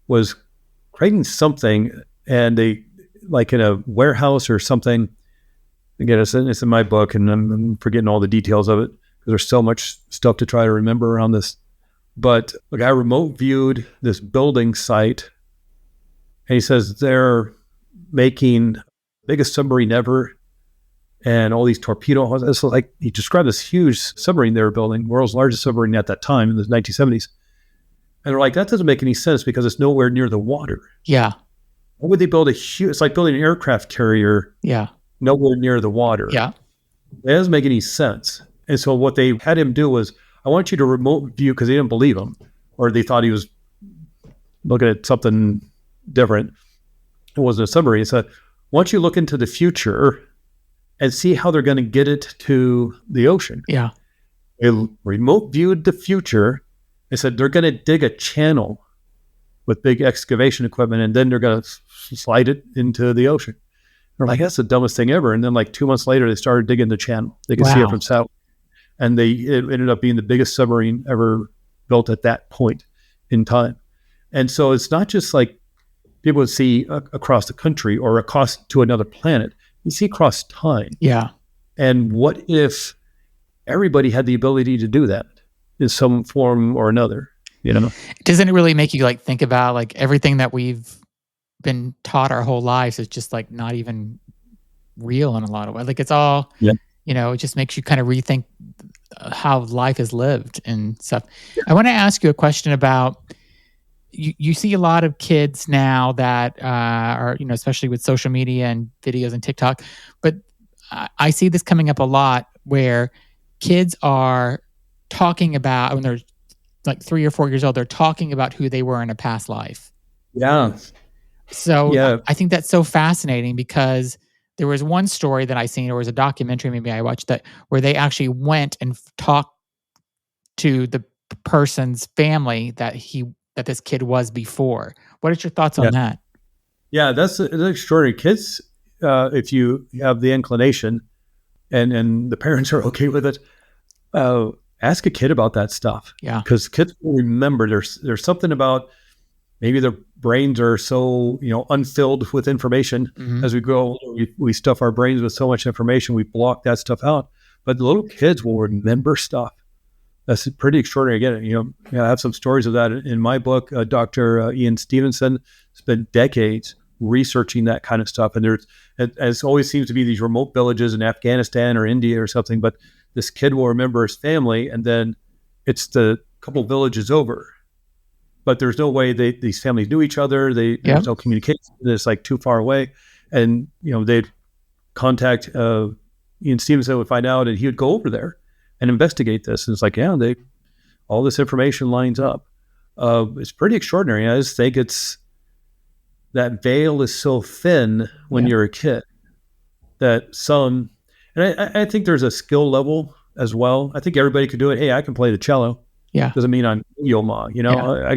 was creating something, and they, like in a warehouse or something. Again, it's in my book, and I'm forgetting all the details of it because there's so much stuff to try to remember around this. But the guy remote viewed this building site, and he says they're making the biggest submarine ever, and all these torpedoes. It's like he described this huge submarine they were building, world's largest submarine at that time in the 1970s. And they're like, that doesn't make any sense because it's nowhere near the water. Yeah. Why would they build a huge? It's like building an aircraft carrier. Yeah. Nowhere near the water. Yeah. It doesn't make any sense. And so what they had him do was, I want you to remote view, because they didn't believe him, or they thought he was looking at something different. It wasn't a submarine. He said, I want you to look into the future and see how they're going to get it to the ocean. Yeah. They remote viewed the future. They said they're going to dig a channel with big excavation equipment, and then they're going to slide it into the ocean. They're like, that's the dumbest thing ever. And then like 2 months later, they started digging the channel. They could see it from south. And it ended up being the biggest submarine ever built at that point in time. And so it's not just like people would see across the country or across to another planet. You see across time. Yeah. And what if everybody had the ability to do that in some form or another? Doesn't it really make you like think about like everything that we've been taught our whole lives is just like not even real in a lot of ways. Like it's all, it just makes you kind of rethink how life is lived and stuff. Yeah. I want to ask you a question about, you see a lot of kids now that are, especially with social media and videos and TikTok, but I see this coming up a lot where kids are talking about, when they're like 3 or 4 years old, they're talking about who they were in a past life. Yeah. So I think that's so fascinating because there was one story that I seen, or was a documentary maybe I watched, that where they actually went and talked to the person's family that this kid was before. What are your thoughts on that? Yeah, that's extraordinary. Kids, if you have the inclination and the parents are okay with it, ask a kid about that stuff. Yeah. Because kids will remember. There's something about maybe their brains are so, unfilled with information. As we grow older, we stuff our brains with so much information, we block that stuff out. But the little kids will remember stuff. That's pretty extraordinary. Again, I have some stories of that in my book. Dr. Ian Stevenson spent decades researching that kind of stuff. And it always seems to be these remote villages in Afghanistan or India or something, but this kid will remember his family, and then it's the couple villages over. But there's no way these families knew each other. There's no communication. It's like too far away. And, they'd contact Ian Stevenson, would find out, and he would go over there and investigate this. And it's like, all this information lines up. It's pretty extraordinary. I just think that veil is so thin when you're a kid that and I think there's a skill level as well. I think everybody could do it. Hey, I can play the cello. Yeah. Doesn't mean I'm Yo-Ma, I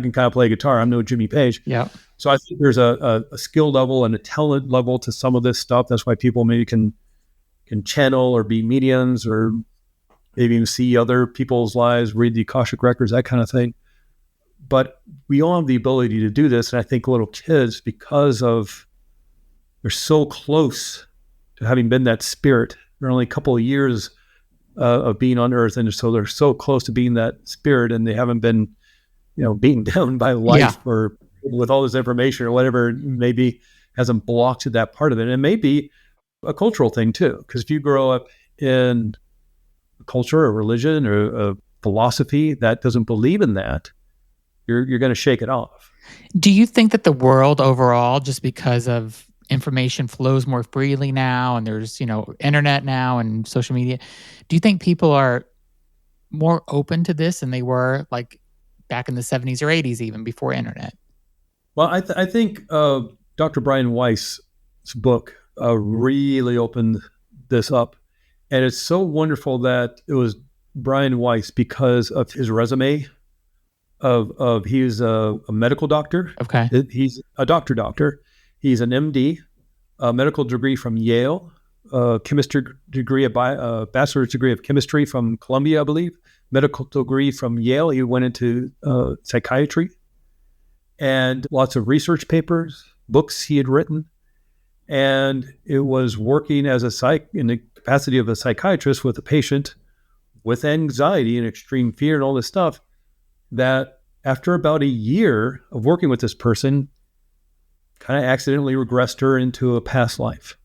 can kind of play guitar. I'm no Jimmy Page. Yeah. So I think there's a skill level and a talent level to some of this stuff. That's why people maybe can channel or be mediums, or maybe even see other people's lives, read the Akashic records, that kind of thing. But we all have the ability to do this. And I think little kids, because they're so close to having been that spirit, they're only a couple of years of being on earth. And so they're so close to being that spirit, and they haven't been, beaten down by life or with all this information or whatever it may be, hasn't blocked that part of it. And it may be a cultural thing too, because if you grow up in a culture or religion or a philosophy that doesn't believe in that, you're going to shake it off. Do you think that the world overall, just because of information flows more freely now, and there's, internet now and social media, do you think people are more open to this than they were like back in the 70s or 80s, even before internet? Well, I think Dr. Brian Weiss's book, really opened this up. And it's so wonderful that it was Brian Weiss because of his resume of he's a medical doctor. Okay. He's a doctor. He's an MD, a medical degree from Yale, a chemistry degree, a bachelor's degree of chemistry from Columbia, I believe, medical degree from Yale. He went into psychiatry and lots of research papers, books he had written. And it was working as in the capacity of a psychiatrist with a patient with anxiety and extreme fear and all this stuff, that after about a year of working with this person, kind of accidentally regressed her into a past life.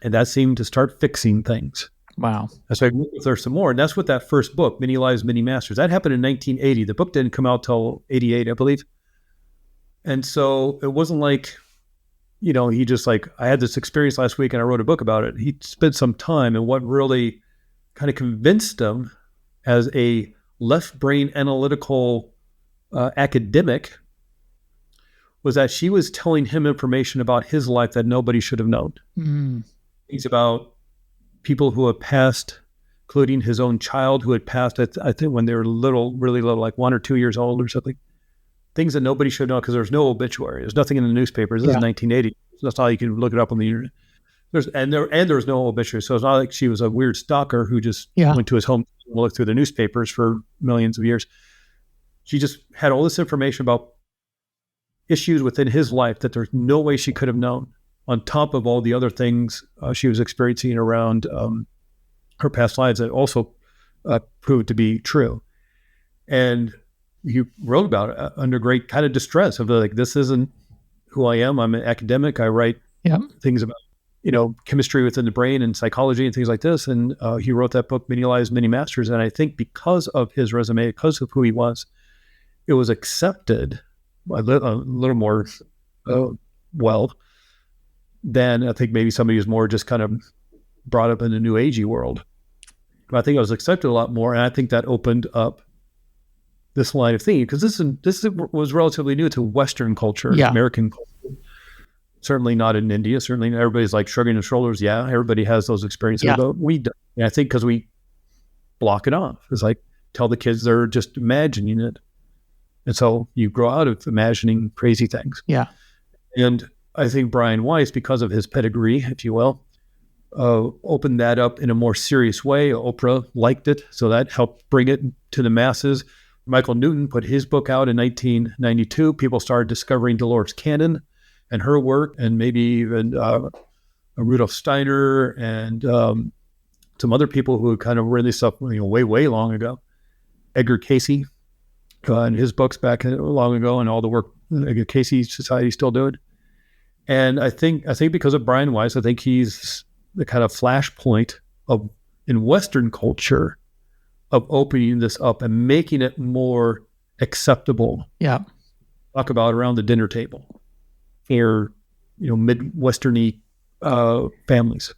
And that seemed to start fixing things. Wow. And so I worked with her some more. And that's what that first book, Many Lives, Many Masters, that happened in 1980. The book didn't come out till 88, I believe. And so it wasn't like, he just I had this experience last week and I wrote a book about it. He spent some time, and what really kind of convinced him as a left brain analytical academic was that she was telling him information about his life that nobody should have known. Mm. Things about people who had passed, including his own child who had passed, I think when they were little, really little, like 1 or 2 years old or something. Things that nobody should know because there's no obituary. There's nothing in the newspapers. This is 1980. So that's how you can look it up on the internet. There was no obituary. So it's not like she was a weird stalker who just went to his home and looked through the newspapers for millions of years. She just had all this information about issues within his life that there's no way she could have known, on top of all the other things she was experiencing around her past lives that also proved to be true. And he wrote about it under great kind of distress of this isn't who I am. I'm an academic. I write things about, chemistry within the brain and psychology and things like this. And he wrote that book, Many Lives, Many Masters. And I think because of his resume, because of who he was, it was accepted a little more well than I think maybe somebody who's more just kind of brought up in the new agey world. But I think it was accepted a lot more. And I think that opened up this line of thinking, because this was relatively new to Western culture, American culture. Certainly not in India. Certainly everybody's shrugging their shoulders. Yeah, everybody has those experiences, but we don't. And I think because we block it off. It's tell the kids they're just imagining it. And so you grow out of imagining crazy things. Yeah. And I think Brian Weiss, because of his pedigree, if you will, opened that up in a more serious way. Oprah liked it, so that helped bring it to the masses. Michael Newton put his book out in 1992. People started discovering Dolores Cannon and her work, and maybe even Rudolf Steiner and some other people who kind of written this stuff way, way long ago. Edgar Cayce and his books back long ago, and all the work Edgar Cayce Society is still doing. And I think because of Brian Weiss, I think he's the kind of flashpoint in Western culture of opening this up and making it more acceptable. Yeah. Talk about around the dinner table here, Midwesterny families.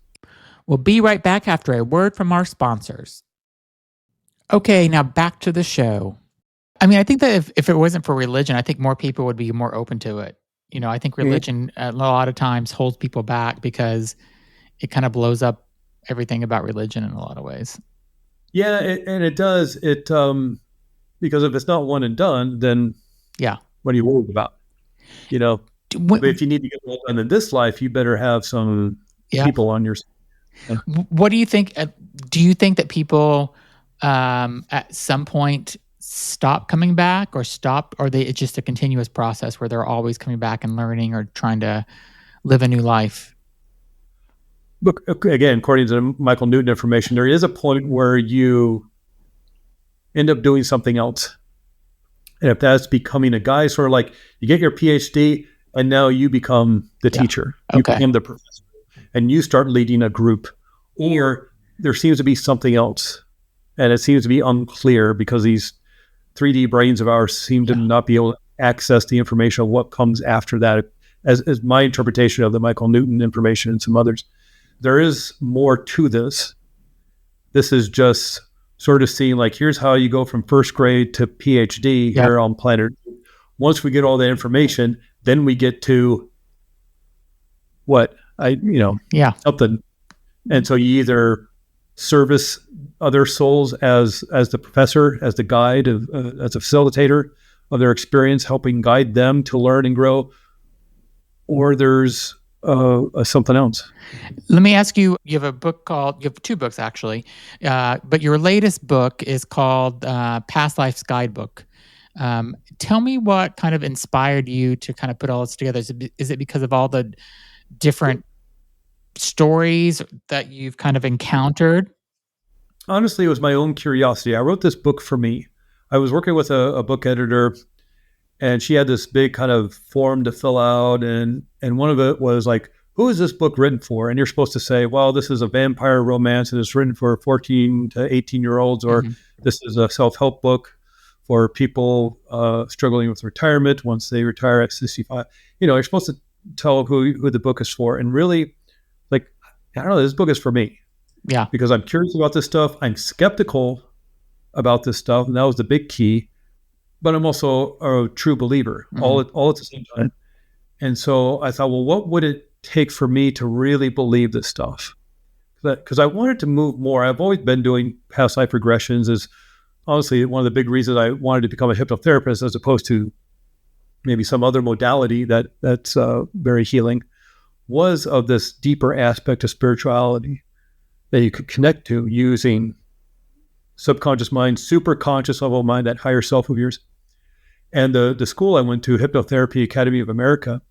We'll be right back after a word from our sponsors. Okay, now back to the show. I mean, I think that if it wasn't for religion, I think more people would be more open to it. I think religion a lot of times holds people back because it kind of blows up everything about religion in a lot of ways. Yeah, and it does. It because if it's not one and done, then what are you worried about? But if you need to get it done in this life, you better have some people on your side. What do you think? Do you think that people at some point stop coming back, or it's just a continuous process where they're always coming back and learning or trying to live a new life? Look, again, according to Michael Newton information, there is a point where you end up doing something else. And if that's becoming a guy, sort of you get your PhD and now you become the teacher. You become the professor and you start leading a group. Or there seems to be something else. And it seems to be unclear because these 3D brains of ours seem to not be able to access the information of what comes after that, as my interpretation of the Michael Newton information and some others. There is more to this. This is just sort of seeing here's how you go from first grade to PhD here on planet. Once we get all that information, then we get to what? Yeah. Something. And so you either service other souls as the professor, as the guide, as a facilitator of their experience, helping guide them to learn and grow, or there's something else. Let me ask you, you have two books actually, but your latest book is called Past Lives Guidebook. Tell me what kind of inspired you to kind of put all this together. Is it because of all the different stories that you've kind of encountered? Honestly, it was my own curiosity. I wrote this book for me. I was working with a book editor, and she had this big kind of form to fill out, and one of it was like, who is this book written for? And you're supposed to say, well, this is a vampire romance and it's written for 14 to 18-year-olds, or this is a self-help book for people struggling with retirement once they retire at 65. You're supposed to tell who the book is for. And really, like, I don't know, this book is for me. Yeah. Because I'm curious about this stuff. I'm skeptical about this stuff. And that was the big key. But I'm also a true believer, all at the same time. And so I thought, well, what would it take for me to really believe this stuff? Because I wanted to move more. I've always been doing past life regressions. Is honestly one of the big reasons I wanted to become a hypnotherapist as opposed to maybe some other modality that's very healing, was of this deeper aspect of spirituality that you could connect to using subconscious mind, super conscious level mind, that higher self of yours. And the school I went to, Hypnotherapy Academy of America,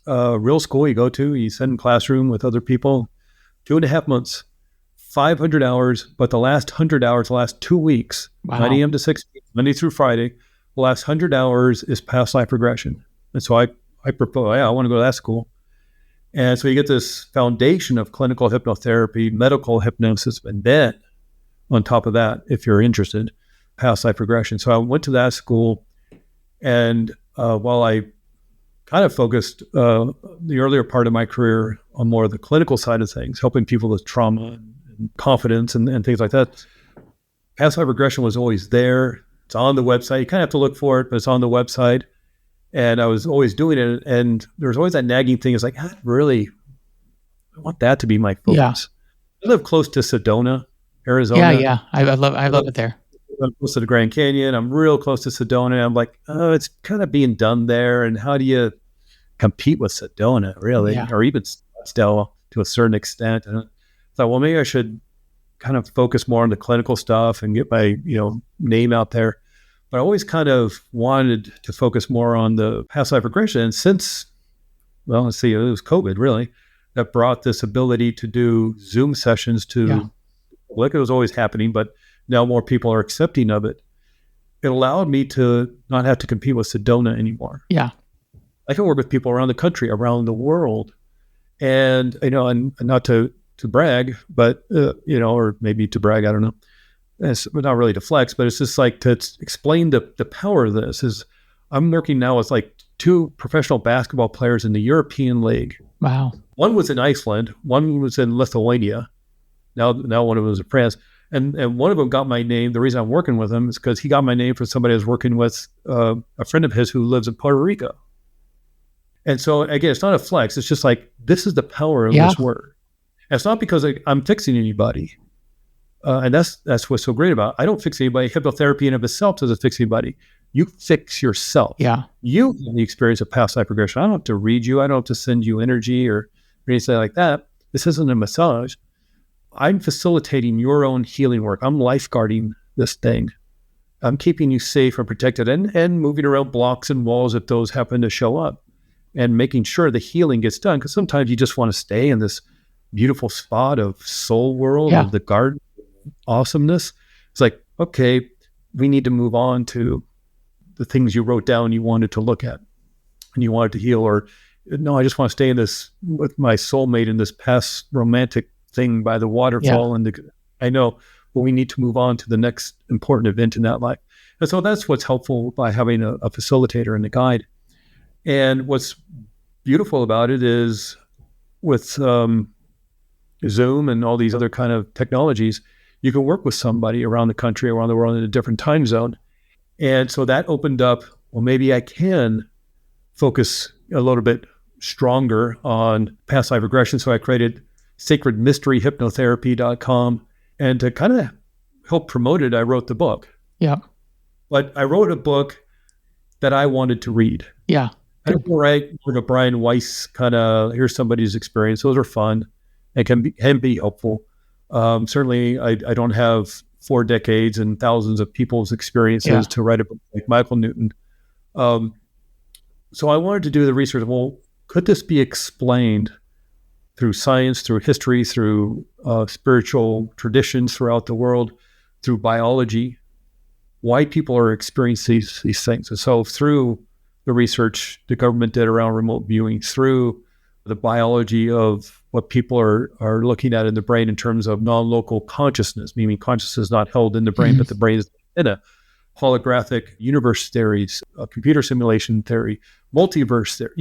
real school you go to, you sit in classroom with other people, 2.5 months, 500 hours, but the last 100 hours, the last 2 weeks, Wow. 9 a.m. to 6 p.m., Monday through Friday, the last 100 hours is past life regression. And so I propose, I want to go to that school. And so you get this foundation of clinical hypnotherapy, medical hypnosis, and then on top of that, if you're interested, past life regression. So I went to that school, and while I kind of focused the earlier part of my career on more of the clinical side of things, helping people with trauma and confidence and things like that, past life regression was always there. It's on the website. You kind of have to look for it, but it's on the website. And I was always doing it. And there was always that nagging thing. It's like, I want that to be my focus. Yeah. I live close to Sedona, Arizona. Yeah. I love it there. I'm close to the Grand Canyon. I'm real close to Sedona. I'm like, oh, it's kind of being done there. And how do you compete with Sedona, really? Yeah. Or even Scottsdale to a certain extent. And I thought, well, maybe I should kind of focus more on the clinical stuff and get my, name out there. But I always kind of wanted to focus more on the past life regression. And since, it was COVID really, that brought this ability to do Zoom sessions to public. It was always happening, but now more people are accepting of it. It allowed me to not have to compete with Sedona anymore. Yeah. I can work with people around the country, around the world. And, and not to brag, but, or maybe to brag, I don't know. It's not really to flex, but it's just like to explain the power of this. Is I'm working now with like 2 professional basketball players in the European League. Wow. One was in Iceland, one was in Lithuania. Now one of them was in France. And one of them got my name. The reason I'm working with him is because he got my name for somebody I was working with, a friend of his who lives in Puerto Rico. And so again, it's not a flex. It's just like, this is the power of this word. And it's not because I'm fixing anybody. And that's what's so great about it. I don't fix anybody. Hypnotherapy in of itself doesn't fix anybody. You fix yourself. Yeah. You have the experience of past life regression. I don't have to read you. I don't have to send you energy or anything like that. This isn't a massage. I'm facilitating your own healing work. I'm lifeguarding this thing. I'm keeping you safe and protected and moving around blocks and walls if those happen to show up, and making sure the healing gets done. Because sometimes you just want to stay in this beautiful spot of soul world, of the garden awesomeness. It's like, okay, we need to move on to the things you wrote down you wanted to look at and you wanted to heal. Or no, I just want to stay in this with my soulmate in this past romantic thing by the waterfall. And I know, but we need to move on to the next important event in that life. And so that's what's helpful by having a facilitator and a guide. And what's beautiful about it is with Zoom and all these other kind of technologies, you can work with somebody around the country, around the world in a different time zone. And so that opened up, well, maybe I can focus a little bit stronger on past life regression. So I created sacredmysteryhypnotherapy.com. And to kind of help promote it, I wrote the book. Yeah. But I wrote a book that I wanted to read. Yeah. I don't write like a Brian Weiss kind of, here's somebody's experience. Those are fun and can be helpful. Certainly, I don't have 4 decades and thousands of people's experiences to write a book like Michael Newton. So I wanted to do the research. Well, could this be explained through science, through history, through spiritual traditions throughout the world, through biology, why people are experiencing these things? And so through the research the government did around remote viewing, through the biology of what people are looking at in the brain in terms of non-local consciousness, meaning consciousness is not held in the brain, but the brain is in a holographic universe theories, computer simulation theory, multiverse theory,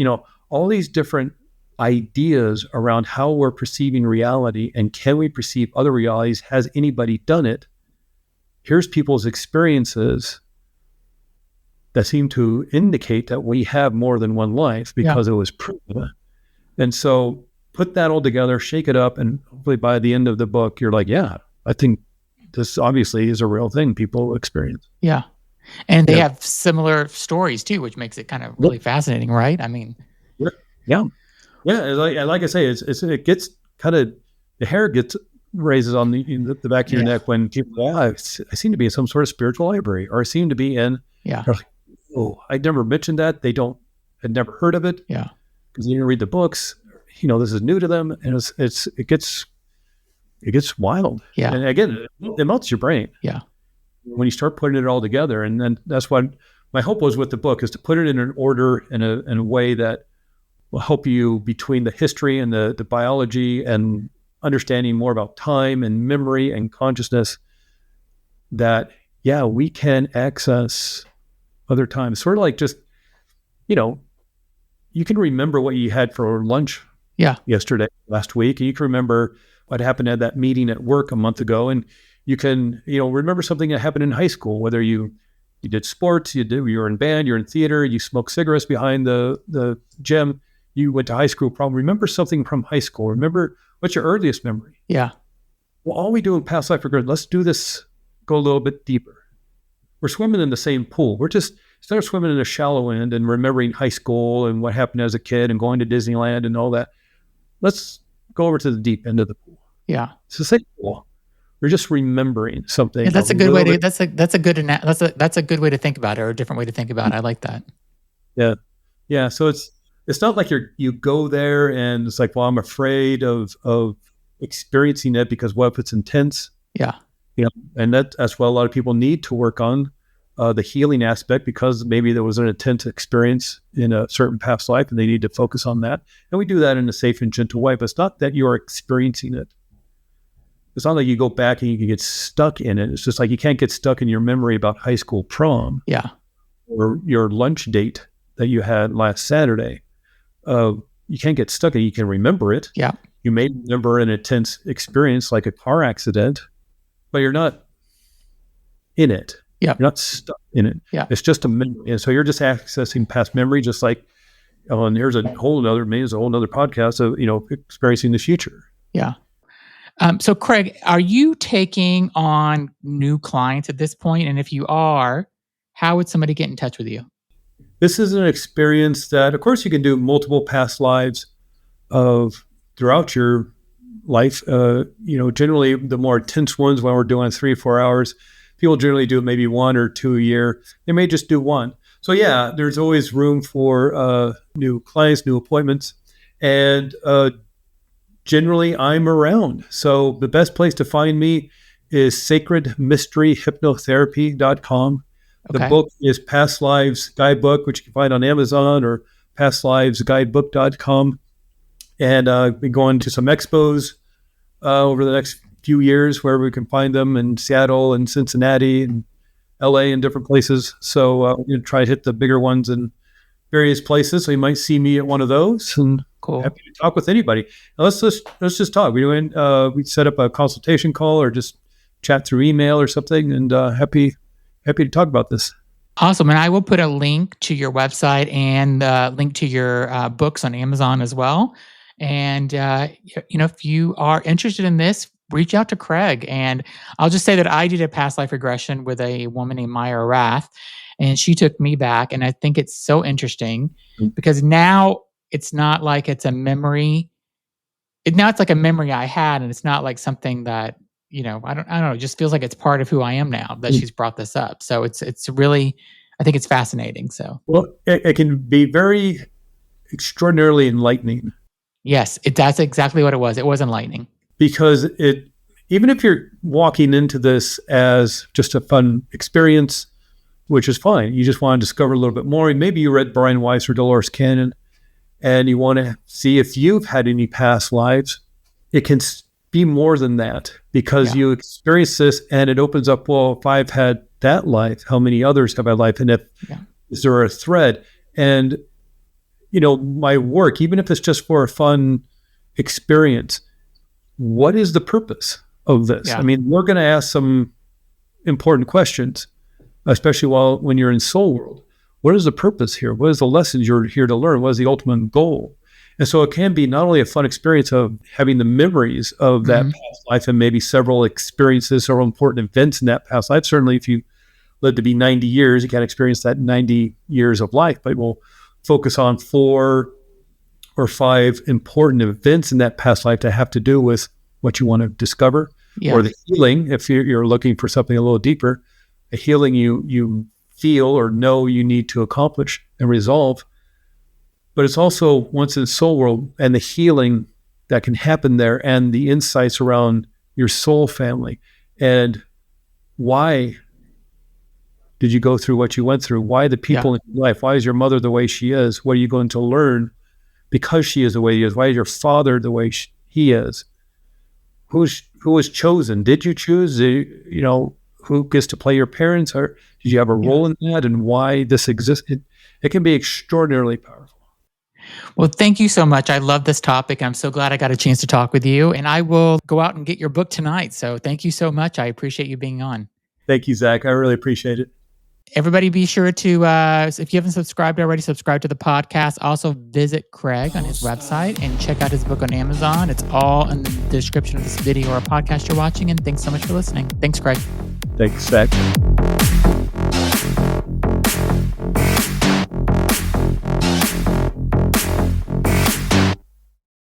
all these different ideas around how we're perceiving reality and can we perceive other realities? Has anybody done it? Here's people's experiences that seem to indicate that we have more than one life because it was proven. And so put that all together, shake it up, and hopefully by the end of the book, you're like, yeah, I think this obviously is a real thing people experience. Yeah. And they have similar stories too, which makes it kind of really fascinating, right? I mean, yeah. Like I say, it gets kind of, the hair gets raises on the back of your neck when people, I seem to be in some sort of spiritual library, or I seem to be in, they're like, oh, I never mentioned that. Had never heard of it. Yeah. Because they didn't read the books. This is new to them, and it gets wild. Yeah. And again, it melts your brain. Yeah. When you start putting it all together, and then that's what my hope was with the book, is to put it in an order in a way that will help you between the history and the biology and understanding more about time and memory and consciousness, that we can access other times. Sort of like just, you can remember what you had for lunch yesterday, last week, and you can remember what happened at that meeting at work a month ago, and you can, remember something that happened in high school, whether you did sports, you were in band, you're in theater, you smoked cigarettes behind the gym, you went to high school, probably remember something from high school. Remember, what's your earliest memory? Yeah. Well, all we do in past life regression, let's do this, go a little bit deeper. We're swimming in the same pool. We're just, instead of swimming in a shallow end and remembering high school and what happened as a kid and going to Disneyland and all that, let's go over to the deep end of the pool. Yeah. It's the same pool. We're just remembering something. Yeah, that's a good way to, that's a good way to think about it, or a different way to think about it. I like that. Yeah. Yeah. So it's not like you go there and it's like, well, I'm afraid of experiencing it because what if it's intense? Yeah. And that's what a lot of people need to work on, the healing aspect, because maybe there was an intense experience in a certain past life and they need to focus on that. And we do that in a safe and gentle way, but it's not that you're experiencing it. It's not like you go back and you can get stuck in it. It's just like you can't get stuck in your memory about high school prom. Yeah. Or your lunch date that you had last Saturday. You can't get stuck in it. You can remember it. Yeah. You may remember an intense experience like a car accident, but you're not in it. Yeah. You're not stuck in it. Yeah. It's just a memory. And so you're just accessing past memory, just like, and here's a whole other podcast of, experiencing the future. Yeah. So Craig, are you taking on new clients at this point? And if you are, how would somebody get in touch with you? This is an experience that, of course, you can do multiple past lives throughout your life. Generally the more intense ones, when we're doing 3 or 4 hours, people generally do maybe 1 or 2 a year. They may just do 1. So there's always room for new clients, new appointments. And generally I'm around. So the best place to find me is sacredmysteryhypnotherapy.com. The book is Past Lives Guidebook, which you can find on Amazon, or pastlivesguidebook.com. And I've been going to some expos over the next few years where we can find them in Seattle and Cincinnati and LA and different places. So we're going to try to hit the bigger ones in various places. So you might see me at one of those, and happy to talk with anybody. Now let's just talk. We set up a consultation call or just chat through email or something, and happy to talk about this. Awesome. And I will put a link to your website and link to your books on Amazon as well. And, if you are interested in this, reach out to Craig. And I'll just say that I did a past life regression with a woman named Maya Rath, and she took me back. And I think it's so interesting because now it's not like it's a memory. Now it's like a memory I had, and it's not like something that, I don't know, it just feels like it's part of who I am now that she's brought this up. So it's really, I think it's fascinating. So Well, it can be very extraordinarily enlightening yes, that's exactly what it was. It was enlightening. because even if you're walking into this as just a fun experience, which is fine, you just want to discover a little bit more. Maybe you read Brian Weiss or Dolores Cannon, and you want to see if you've had any past lives. It can be more than that because you experience this, and it opens up. Well, if I've had that life, how many others have I life? And is there a thread? And my work, even if it's just for a fun experience, what is the purpose of this? Yeah. I mean, we're going to ask some important questions, especially when you're in soul world. What is the purpose here? What is the lessons you're here to learn? What is the ultimate goal? And so it can be not only a fun experience of having the memories of that past life and maybe several experiences or important events in that past life. Certainly, if you lived to be 90 years, you can experience that 90 years of life, but we'll focus on 4 or 5 important events in that past life that have to do with what you want to discover or the healing. If you're looking for something a little deeper, a healing you feel or know you need to accomplish and resolve. But it's also once in soul world and the healing that can happen there and the insights around your soul family and why did you go through what you went through? Why the people in your life? Why is your mother the way she is? What are you going to learn because she is the way he is? Why is your father the way he is? Who was chosen? Did you choose? Who gets to play your parents? Or did you have a role in that? And why this exists? It can be extraordinarily powerful. Well, thank you so much. I love this topic. I'm so glad I got a chance to talk with you. And I will go out and get your book tonight. So thank you so much. I appreciate you being on. Thank you, Zach. I really appreciate it. Everybody be sure to, if you haven't subscribed already, subscribe to the podcast. Also visit Craig on his website and check out his book on Amazon. It's all in the description of this video or podcast you're watching. And thanks so much for listening. Thanks, Craig. Thanks, Zach.